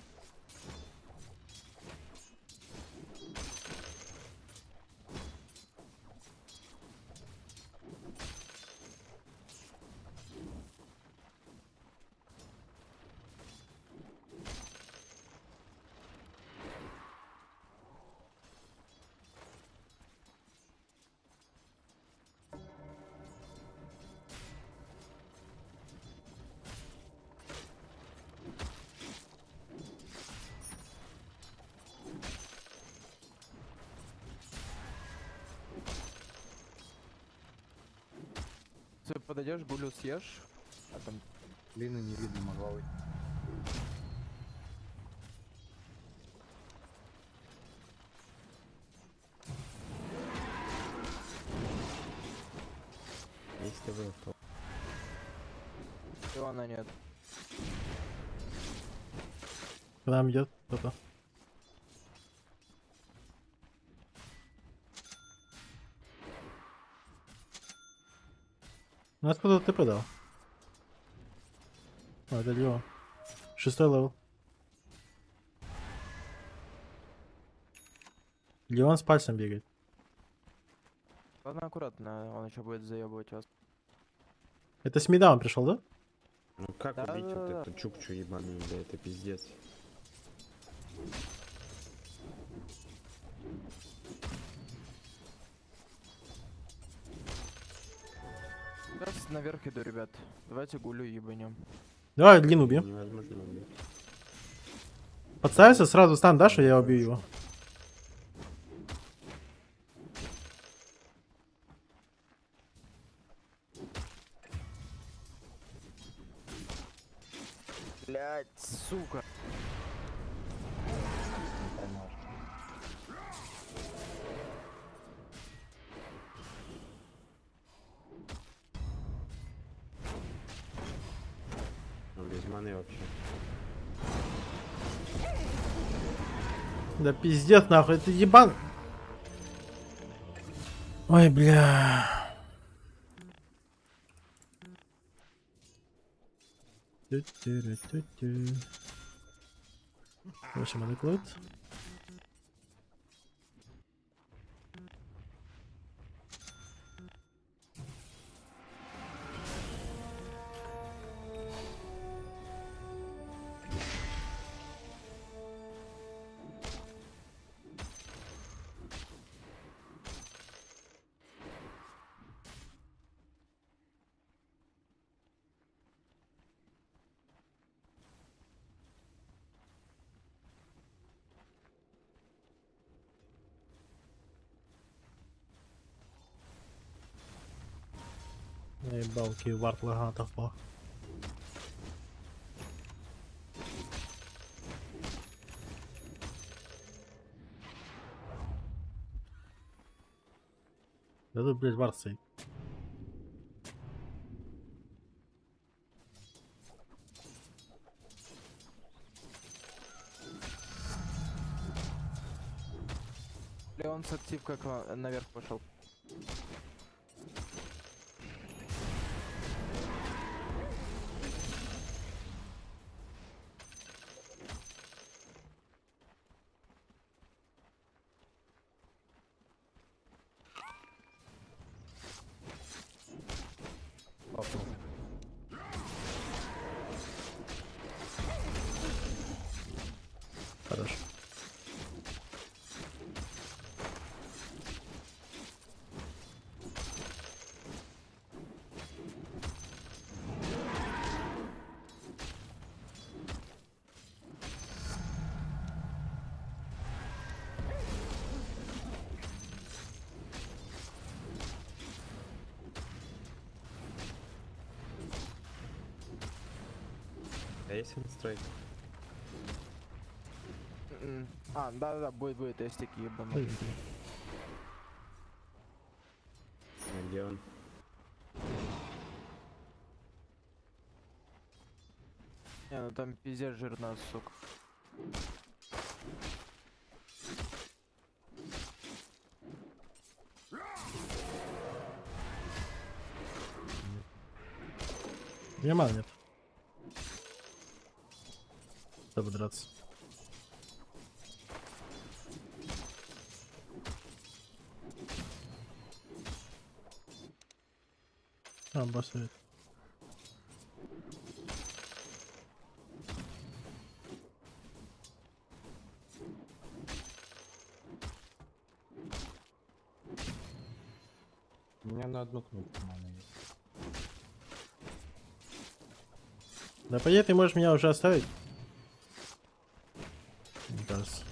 Ты подойдешь, гулю съешь, а там Лины не видно, могла выйти. Есть ТВ, то Леона нет. К нам идет кто-то. Ну откуда ты подал? А, это Лео. 6 левел. Леон с пальцем бегает. Ладно, аккуратно, он еще будет заебывать вас. Это с мида он пришел, да? ну как Да, убить да, вот да. эту чукчу ебаную, бля, это пиздец. Сейчас наверх иду, ребят. Давайте гулю ебанем. Давай длину убьем. Невозможно убить. Подставься, сразу стан дашь, и я убью его. Блять, сука. Ну, без маны вообще. Да пиздец нахуй, это ебан. Ой, бля. Тю-тю-рю-тю-тю. 8 адекват. Ебалки, вард лагата впав. Да тут, блядь, вард стоит. Леон с актив как наверх пошел. Папнул. Хорошо. А есть инстрайк? А, да-да-да, будет, есть такие ебаные. А где он? Не, ну там пиздец жирная, сука. У меня мана нет. Чтобы драться. А, басует. У меня на одну кнопку мана есть. Да по идее ты можешь меня уже оставить. Мне кажется.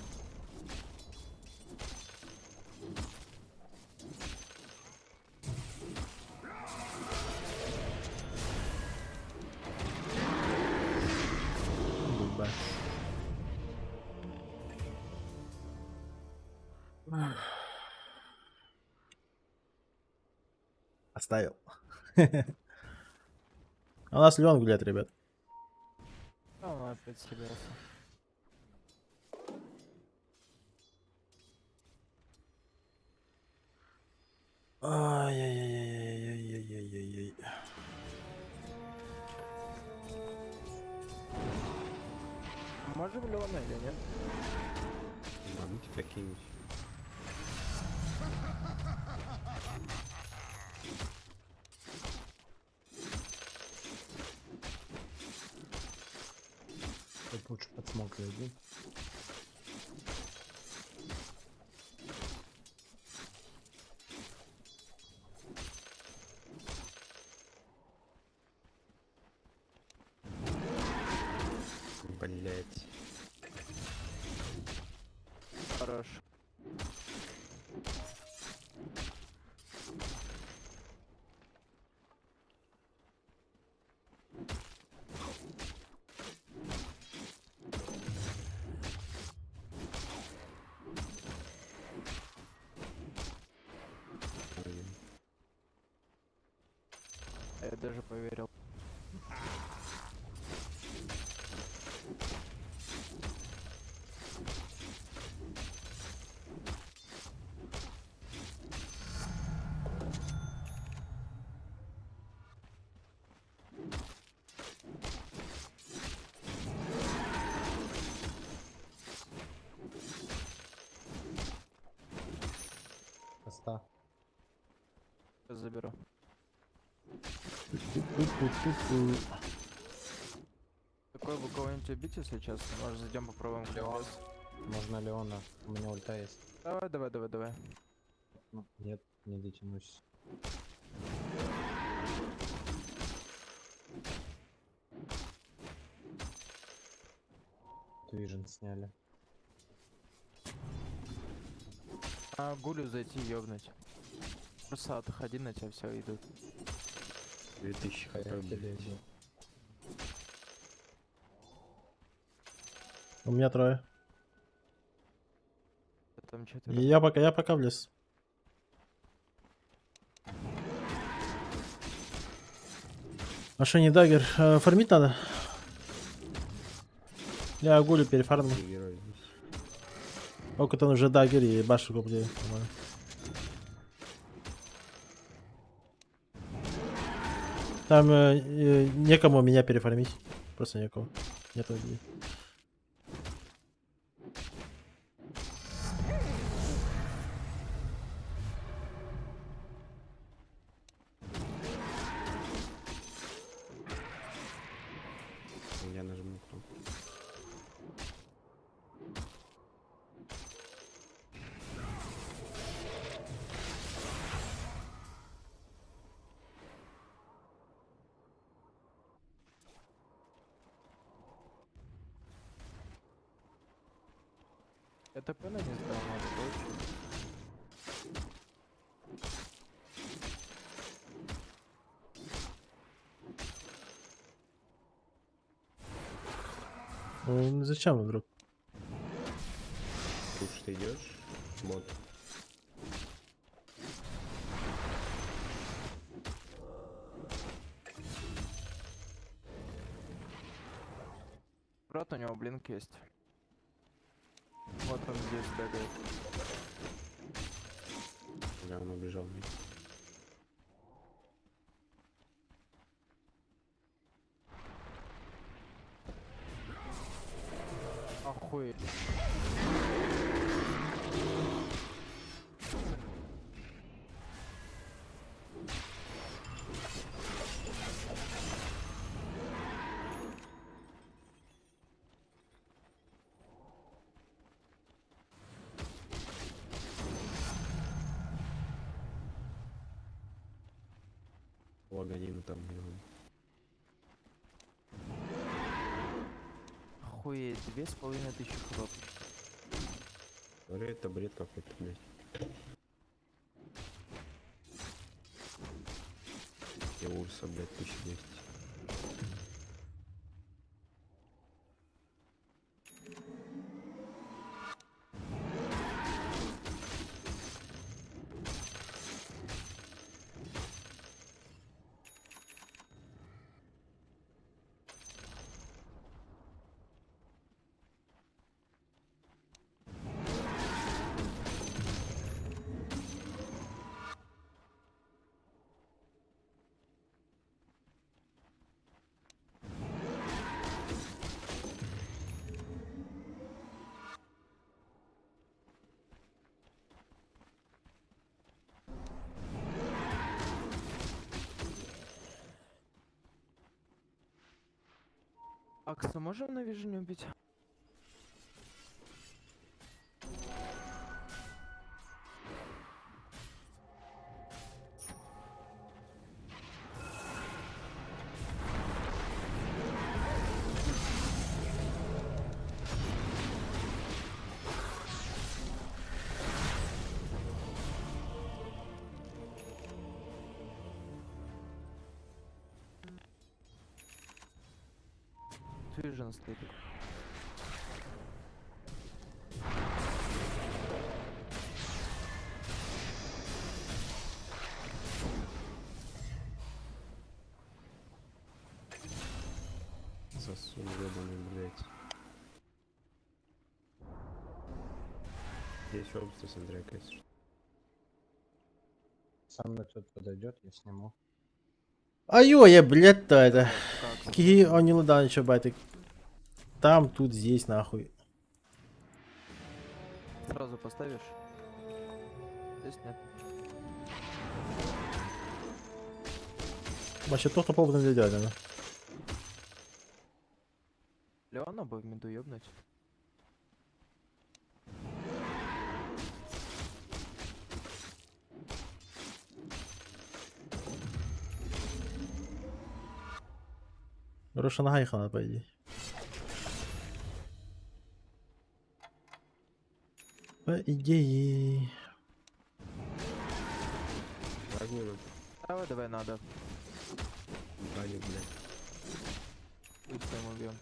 Ебать. Оставил. А у нас Леон гуляет, ребят. А, он опять собирался. Ай-яй-яй-яй-яй-яй-яй-яй-яй. Можем Леона или нет? Могу тебя кинуть. Тут лучше под смог зайди. Блять. Хорош. Я даже поверил. Сейчас заберу. Такой вы кого-нибудь убить, если честно? Может зайдем попробуем Леон. класс? Можно Леона. У меня ульта есть. Давай. Ну, нет, не дотянусь. Твижен сняли. А гулю зайти ёбнуть. Просто отходи, на тебя все идут. 2000 хп Я будет. иду. У меня трое. Там четверо. И я пока в лес. А что не дагер? Фармить надо? Я гулю перефармлю. И герой здесь. Только там уже дагер и башу куплю. Нормально. Там некому меня перефармить. Просто некого. Нету людей. Я нажму кнопку. Это ПН не сдал, надо точно. Ну, зачем вдруг? Тут ты идешь, бот. Брат, у него блинк есть. Вот он здесь бегает. Да, он убежал. Охуеть. Лаганин там. Охуеть, 2500 хп. Говорю, это бред какой-то, блядь. Я урса, блядь, 1200. Акса можем на вижене убить? Vision стоит. Засун ебаный, блядь. Здесь обсты с Андрея, конечно. Со мной кто-то подойдет, я сниму. Ай-ой, я, блядь-то это. Как? Какие они луда, ничего, байты. Там, тут, здесь, нахуй. Сразу поставишь? Здесь нет. Вообще то, кто поводом для дядя. Леона бы в миду ёбнуть. Рошан Гайхана, по идее. По идее. Лагуна. Давай, давай, надо. Банит, блядь. Быстро ему убьем.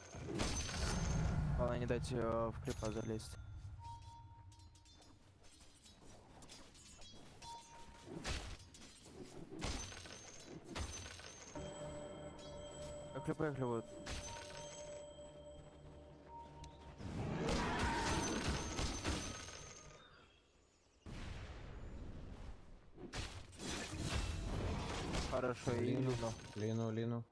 Главное не дать в крипа залезть. Поехали, вот. Хорошо, и Лину. Луну. Лину.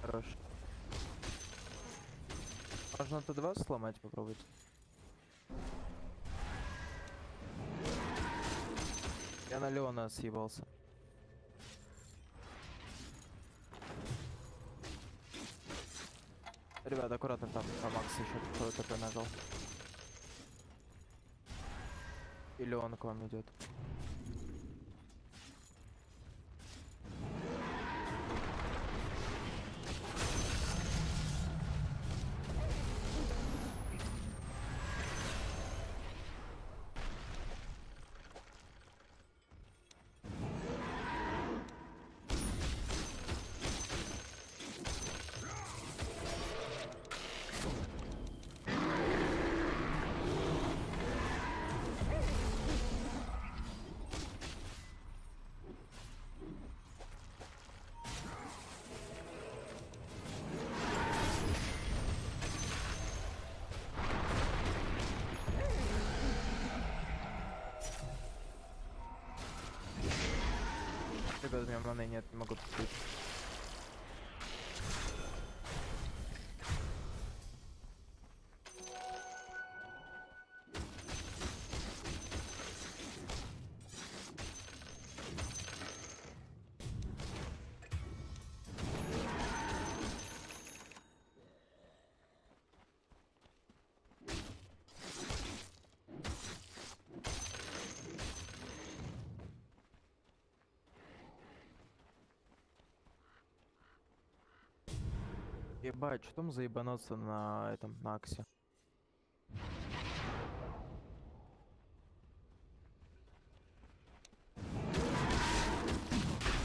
Хорош. Можно Т2 сломать, попробовать. Я на Леона съебался. Ребят, аккуратно там Макс еще ТП нажал. И Леон к вам идет. Ребят, у меня маны нет, не могу пустить. Ебать, что там заебануться на этом, на Аксе?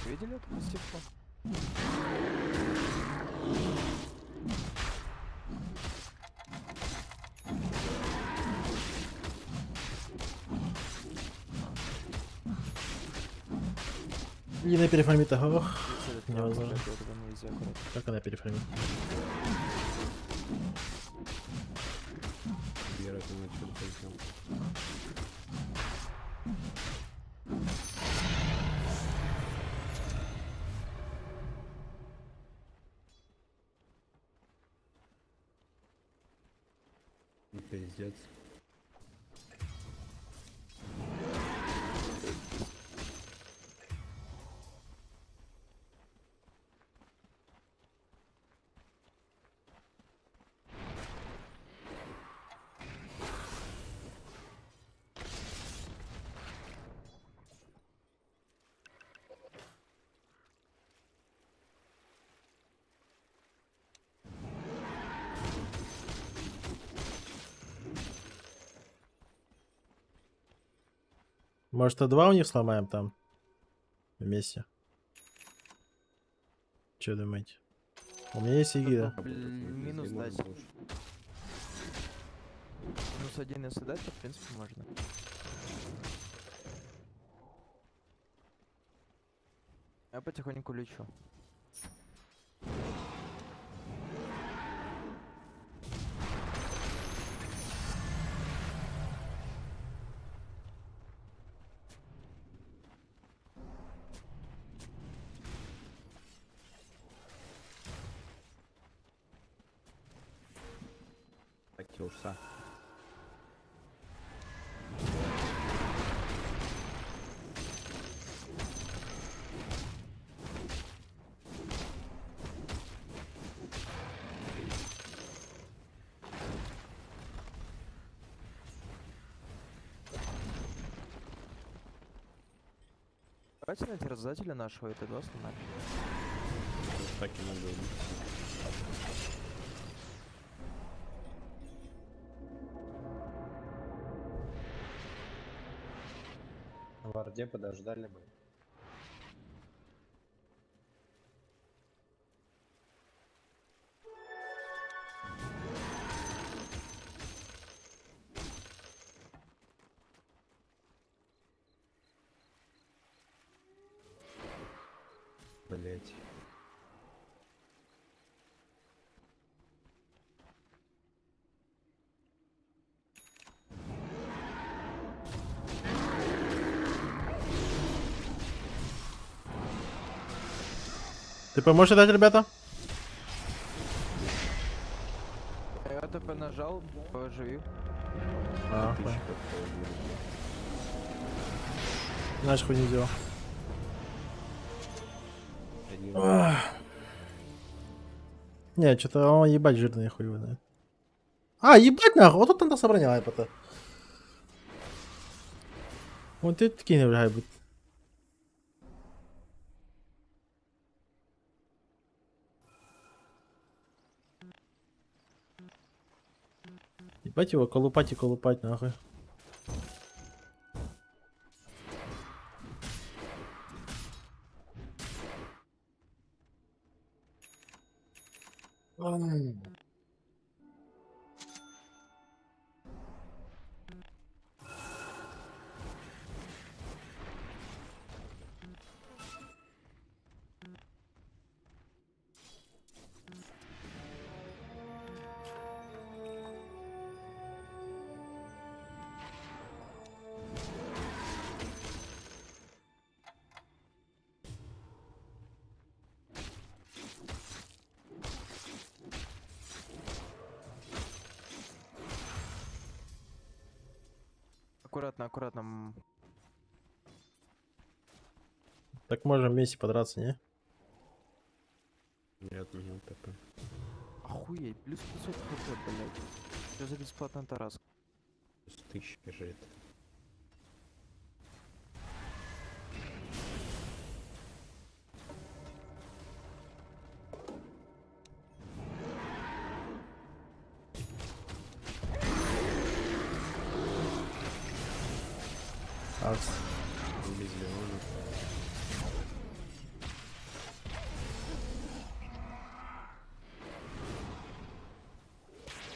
Видели эту пассивку? Лина перефармит того. Не Невозможно. нельзя, аккуратно. Как она перефармит? Вера, ты на что пойдем. Пиздец. Может, А2 у них сломаем там? Вместе. Че думаете? У меня есть Егида. Минус дать. Минус один если дать, то в принципе можно. Я потихоньку лечу. Тилса. Давайте на терзателя нашего это два сломать. Так и надо убить. В Варде подождали бы. Блять. Ты поможешь дать, ребята? Я ТП нажал, поживи. А, Тысяча понял. как-то будет. Знаешь, хуй не делал. Один. Не, что-то он ебать жирный, хуй его знает. А, ебать нахуй, вот тут надо собрание айпота. Вот ты такие не гайбут. Ебать его колупать и колупать нахуй. Аккуратно, аккуратно. Так можем вместе подраться, не? Я отменил ТП. Охуеть, плюс 500 хп, блядь. Что за бесплатная тараска? 1000 бежит. Акс. Без Леона.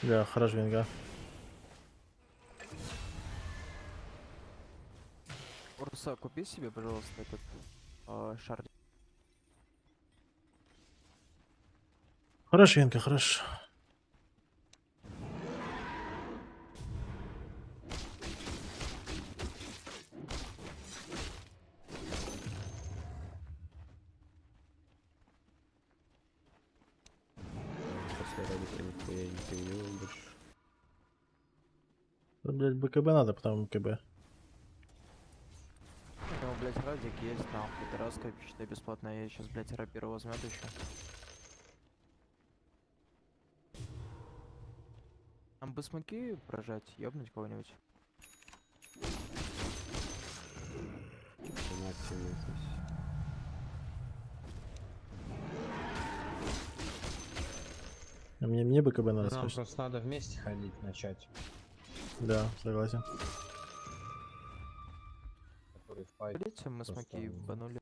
Бля, хорош винга. Урса, купи себе, пожалуйста, этот шар. Хорош винга, хорош. После радика нихуя не появилось больше. Да, блядь, БКБ надо, потом МКБ. Ну, блядь, радик есть, нахуй, тараска, считай, бесплатная. Я сейчас, блядь, рапира возьмет еще. Нам бы смоки прожать, ёбнуть кого-нибудь. Она активная здесь. А мне БКБ надо Нам слышать. просто надо вместе ходить, начать. Да, согласен. Который в файте. Блядь, мы просто смоки банули.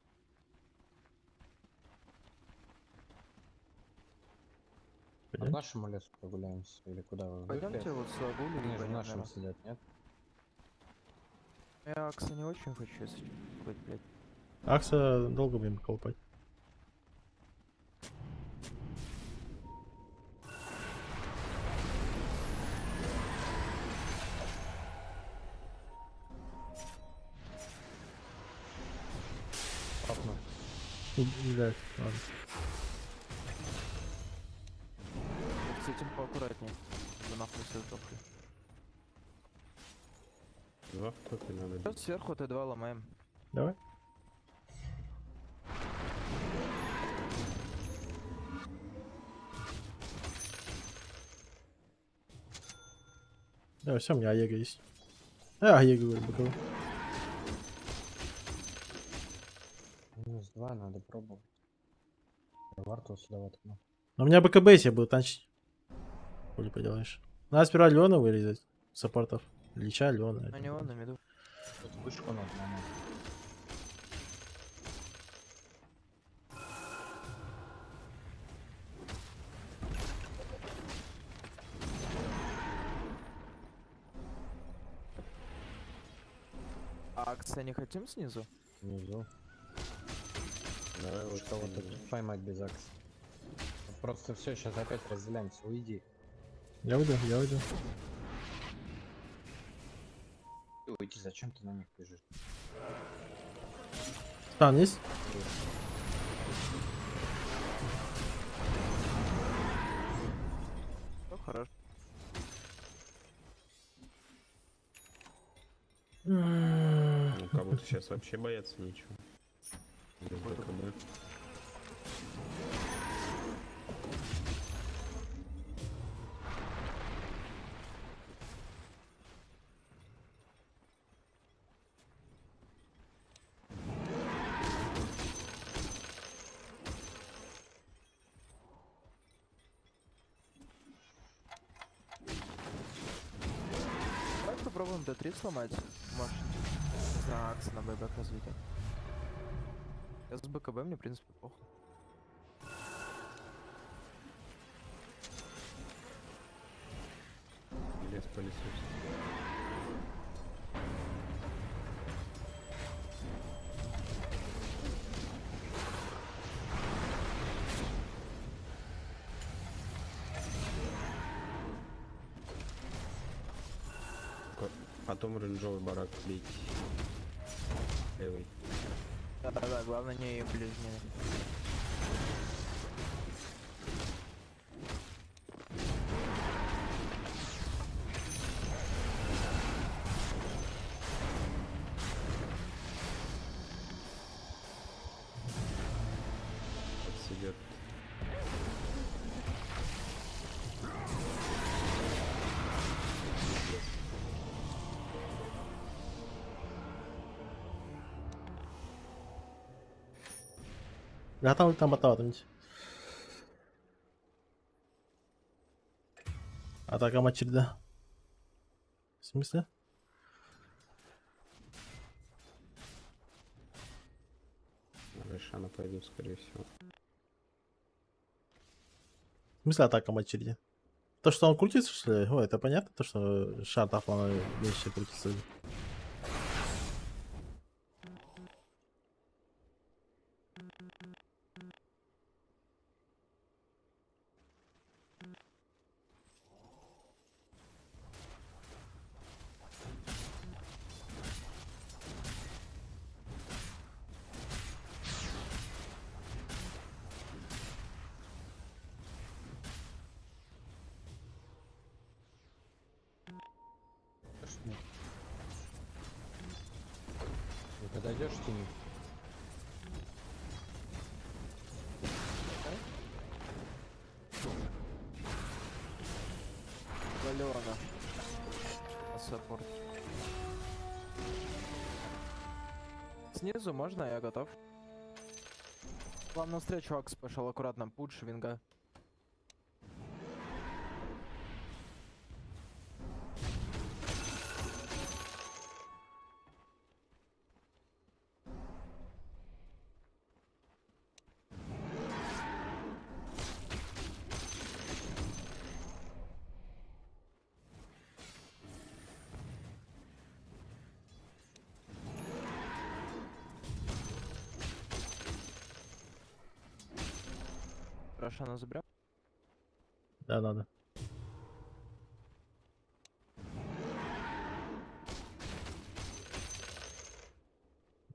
А Пойдем? в нашему лесу прогуляемся? Или куда вы? В их Пойдемте лес? вот с Агули Они же в ебанем, нашем наверно. сидят, нет? Я Акса не очень хочу, если быть, блядь. Акса долго будем колупать. Папну. Блядь, ладно. С этим поаккуратнее. бы нахуй все сдохли. 2 в топе надо Сейчас бить. сверху Т2 ломаем. Давай. Да, все, у меня Аега есть. Аега, говорю, боковой. -2 надо пробовать. Варту сюда воткну. Но у меня БКБ есть, я буду танчить. Хули поделаешь. Надо сперва Леона вырезать. Саппортов. Лича, Леона. На него, на миду. Тут вышку надо ломать. А акция не хотим снизу? Внизу. Давай вот Что вот тут поймать без акции. Просто все, сейчас опять разделяемся. Уйди. Я уйду, я уйду. Ты уйди, зачем ты на них бежишь? Стан есть? Ну, хорошо. Ну, как будто сейчас вообще бояться нечего. Без БКБ. Давай попробуем Д3 сломать. Может, не знаю, акция на бэбэк развития. Я с БКБ, мне, в принципе, похуй. Лес пылесос. Потом рейнджовый барак бить. Левый. Да-да-да, главное не ближние. Отсидят. Готовы там атаковать. Атака очереда. В смысле? На Рэшана пойду, скорее всего. В смысле атака очереди? То, что он крутится, что ли? Ой, это понятно, то, что шар Тафлана меньше крутится. Ты подойдешь к тени? Галеона. Саппорт. Снизу можно, я готов. Вам навстречу Акс пошел аккуратно, пудж, винга. Рошана заберем. Да, надо.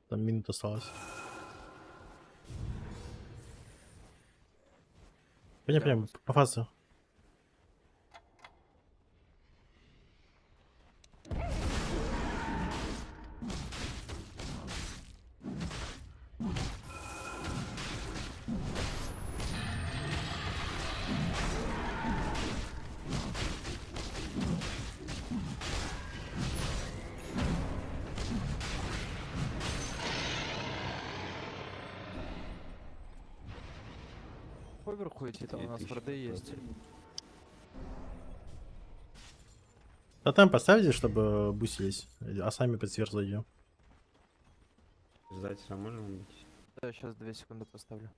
Там минута осталась. Понятно, по фасу. поверху идти, там у нас 2000 врады есть. Тотем поставьте, чтобы бустились, а сами под сверх зайдем. Ждать можем убить? Да, сейчас 2 секунды поставлю.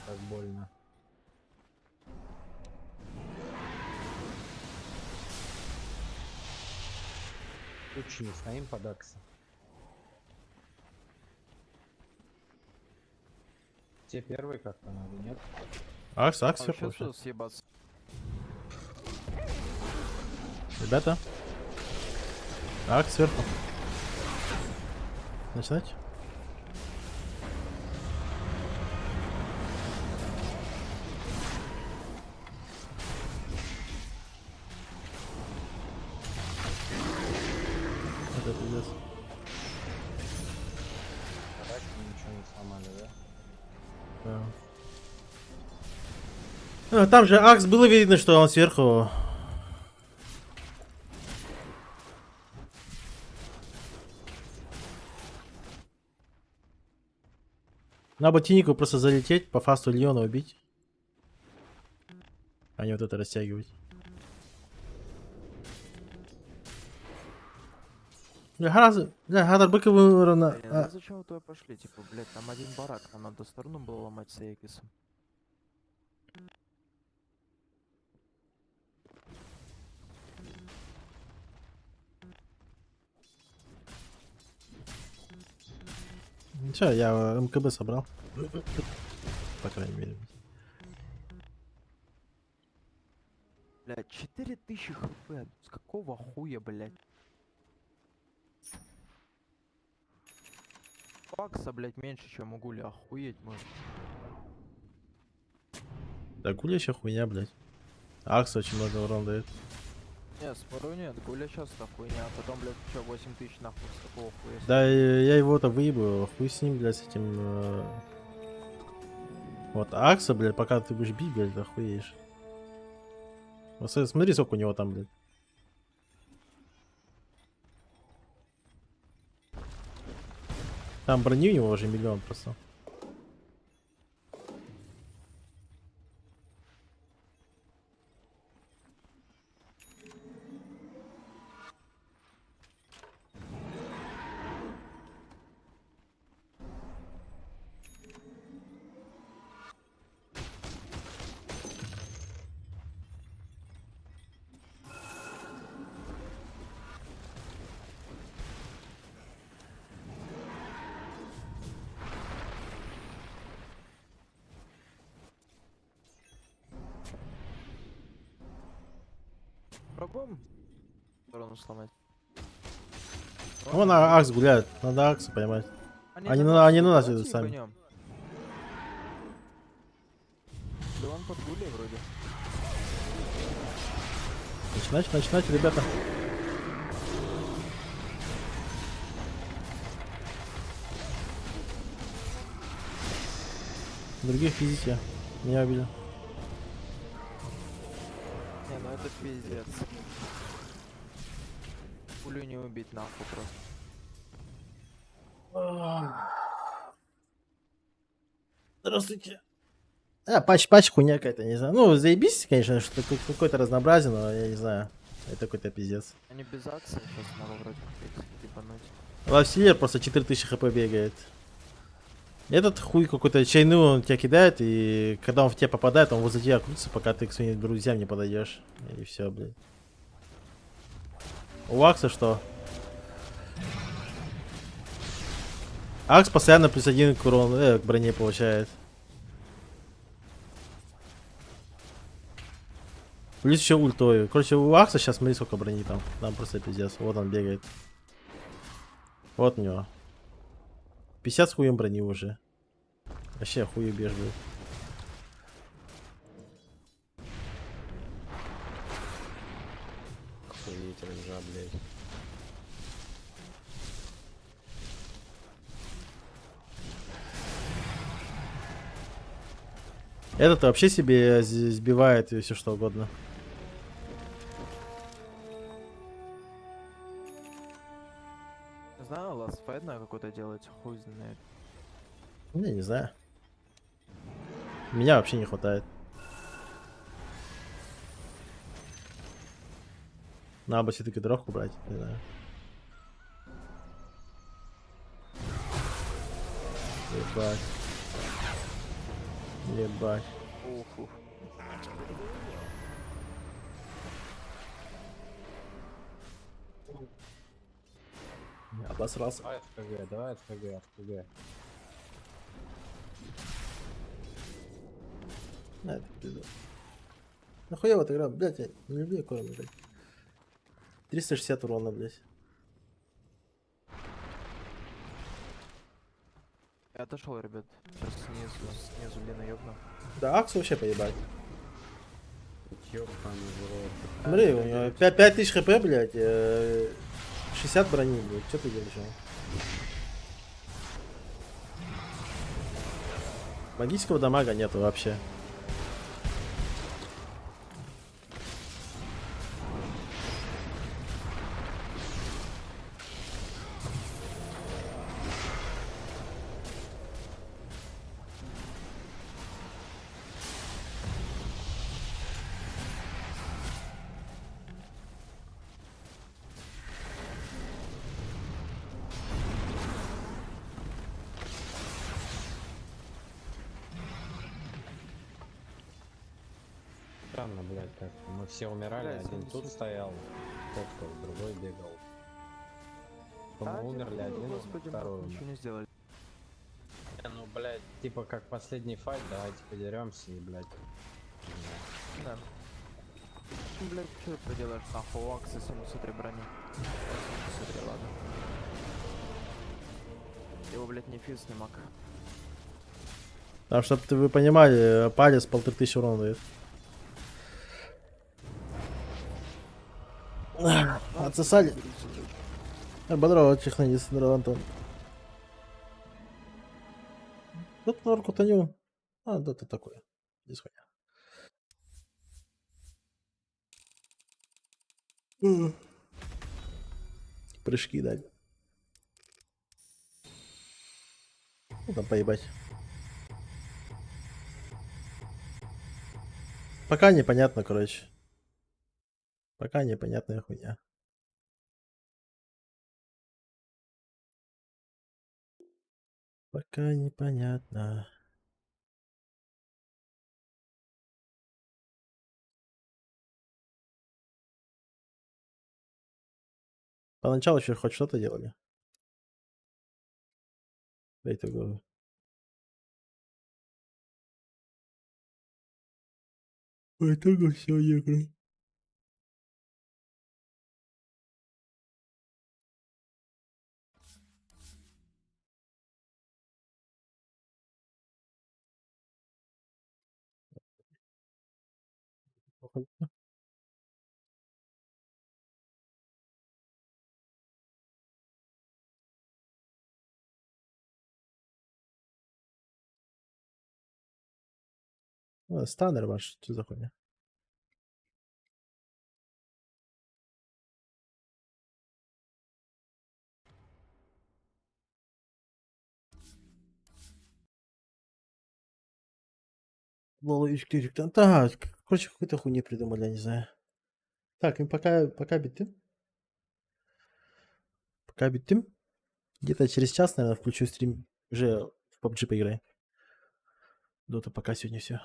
Как больно. Лучше не стоим под Акса. Те первые как-то надо, нет? Акс А сверху сейчас вообще. съебаться. Ребята. Акс сверху. Начинать? Это пиздец. Так, ничего не сломали, да? Да. Там же Акс было видно, что он сверху. На ботиннику просто залететь, по фасту Леона убить. А не вот это растягивать. Гадар быка вырвано. Блин, а зачем вы туда пошли? Типа, блядь, там один барак, нам надо сторону было ломать с Экисом. Ничего, я МКБ собрал. По крайней мере. Блядь, 4000 хп. С какого хуя, блядь? Факса, блядь, меньше, чем у Гуля. Охуеть можно. Да Гуля еще хуйня, блядь. Акс очень много урона дает. Не, спору нет, Гуля сейчас-то хуйня, а потом, блядь, что, 8000 нахуй, с какого хуя? Да, я его-то выебаю, хуй с ним, блядь, с этим... Вот, Акса, блядь, пока ты будешь бить, блядь, охуеешь. Вот смотри, сколько у него там, блядь. Там брони у него уже миллион просто. Пробуем сторону сломать. Вон Акс гуляет, надо Акса поймать. Они на нас идут сами. Да он под Гулей вроде. Начинать, ребята. Других пиздите. Меня убили. Не, ну это пиздец. Пулю не убить нахуй просто. Здравствуйте. Патч хуйня какая-то, не знаю. Ну, заебись, конечно, что какое-то разнообразие, но я не знаю. Это какой-то пиздец. Они без акции сейчас надо вроде как типануть. Лавсилер просто 4000 хп бегает. Этот хуй какой-то чайну он тебя кидает, и когда он в тебя попадает, он возле тебя крутится, пока ты к своим друзьям не подойдешь. И все, блядь. У Акса что? Акс постоянно плюс 1 к урону, к броне получает. Плюс еще ультою. Короче, у Акса сейчас смотри сколько брони там. Там просто пиздец. Вот он бегает. Вот у него. 50 с хуем брони уже. Вообще хуй убежь, блядь. Охуеть, ржа, блядь. Этот вообще себе сбивает и все что угодно. Не знаю, ласт файдна какой-то делать, хуй знает. Я не знаю. Меня вообще не хватает. Надо бы все-таки дорогу брать, не знаю. Ебать. Ебать. Уф, уф. Обосрался. Давай ФКГ, давай ФКГ, ФКГ. На, это пизда. Нахуя вот игра, блядь, я не люблю корону, блядь. 360 урона, блядь. Я отошел, ребят. Сейчас снизу Лена ёбну. Да, Акс вообще поебать. Ёбаный в рот. Смотри, у него 5000 хп, блядь, 60 брони, блядь. Что ты делаешь? Магического дамага нету вообще. Странно, блядь, как мы все умирали, Блядь, один тут стоял, фоткал, другой бегал. То мы умерли, один, Господи, второй ничего умер. не сделали. Ну, блядь, типа как последний файт, давайте подеремся и, блядь. Да. Ну, блядь, что ты поделаешь? Нахуй, у Акса 73 брони. 73, ладно. Его, блядь, не физ, не маг. Там, чтобы вы понимали, палец 1500 урона дает. Отсосали. Бодрого технолист, здорово, Антон. Тут норку тоню. А, да, ты такой. Здесь хуйня. Прыжки дать. Ну там поебать. Пока непонятно, короче. Пока непонятная хуйня. Пока непонятно. Поначалу еще хоть что-то делали. По итогу. По итогу все ехали. Станнер ваш, что за хуйня? Лолочки, да, короче, какую-то хуйню придумали, я не знаю. Так, и пока битым. Пока битым. Где-то через час, наверное, включу стрим. Уже в PUBG поиграем. Дота пока сегодня все.